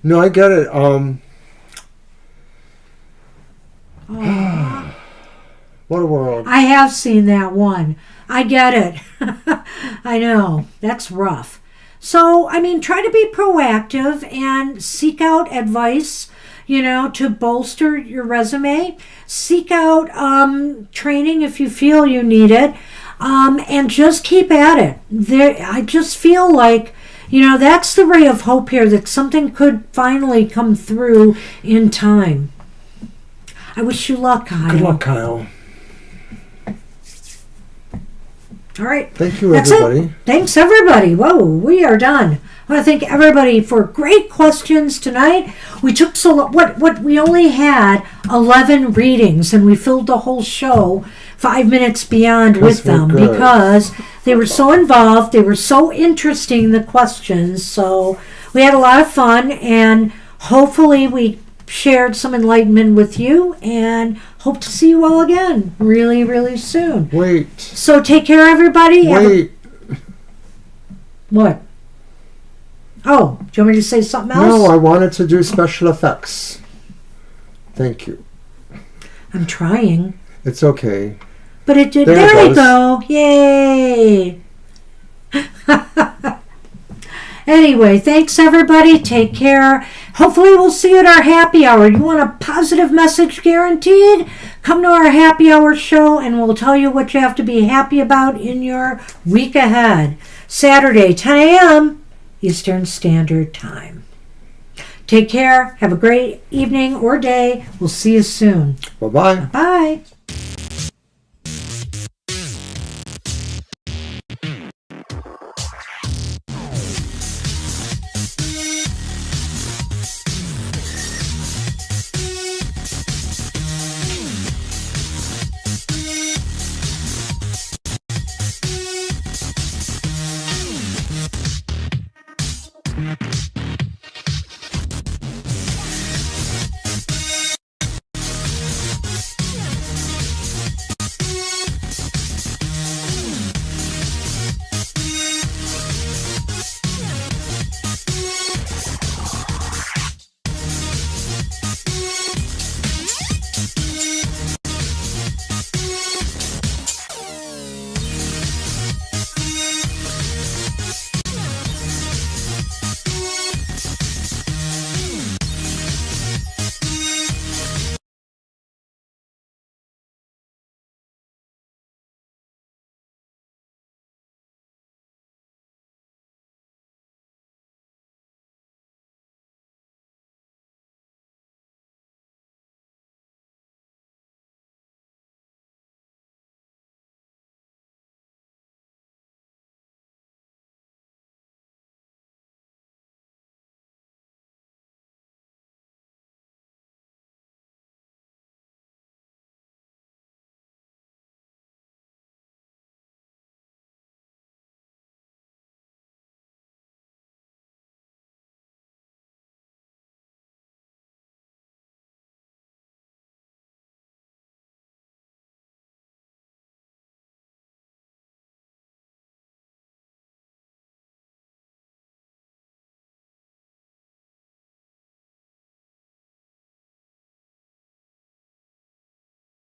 No, I get it. What a world. I have seen that one. I get it. I know. That's rough. So, try to be proactive and seek out advice, to bolster your resume. Seek out training if you feel you need it. And just keep at it. I just feel like, that's the ray of hope here, that something could finally come through in time. I wish you luck, Kyle. Good luck, Kyle. All right. Thank you, everybody. It. Thanks, everybody. Whoa, we are done. I want to thank everybody for great questions tonight. We took we only had 11 readings, and we filled the whole show 5 minutes beyond with them because they were so involved. They were so interesting, the questions. So we had a lot of fun, and hopefully we shared some enlightenment with you, and hope to see you all again really, really soon. Oh, do you want me to say something else? No, I wanted to do special effects. Thank you. I'm trying. It's okay. But it did. There it There we goes. go. Yay. Anyway, thanks everybody. Take care. Hopefully we'll see you at our happy hour. You want a positive message guaranteed? Come to our happy hour show and we'll tell you what you have to be happy about in your week ahead. Saturday, 10 a.m. Eastern Standard Time. Take care. Have a great evening or day. We'll see you soon. Bye-bye. Bye.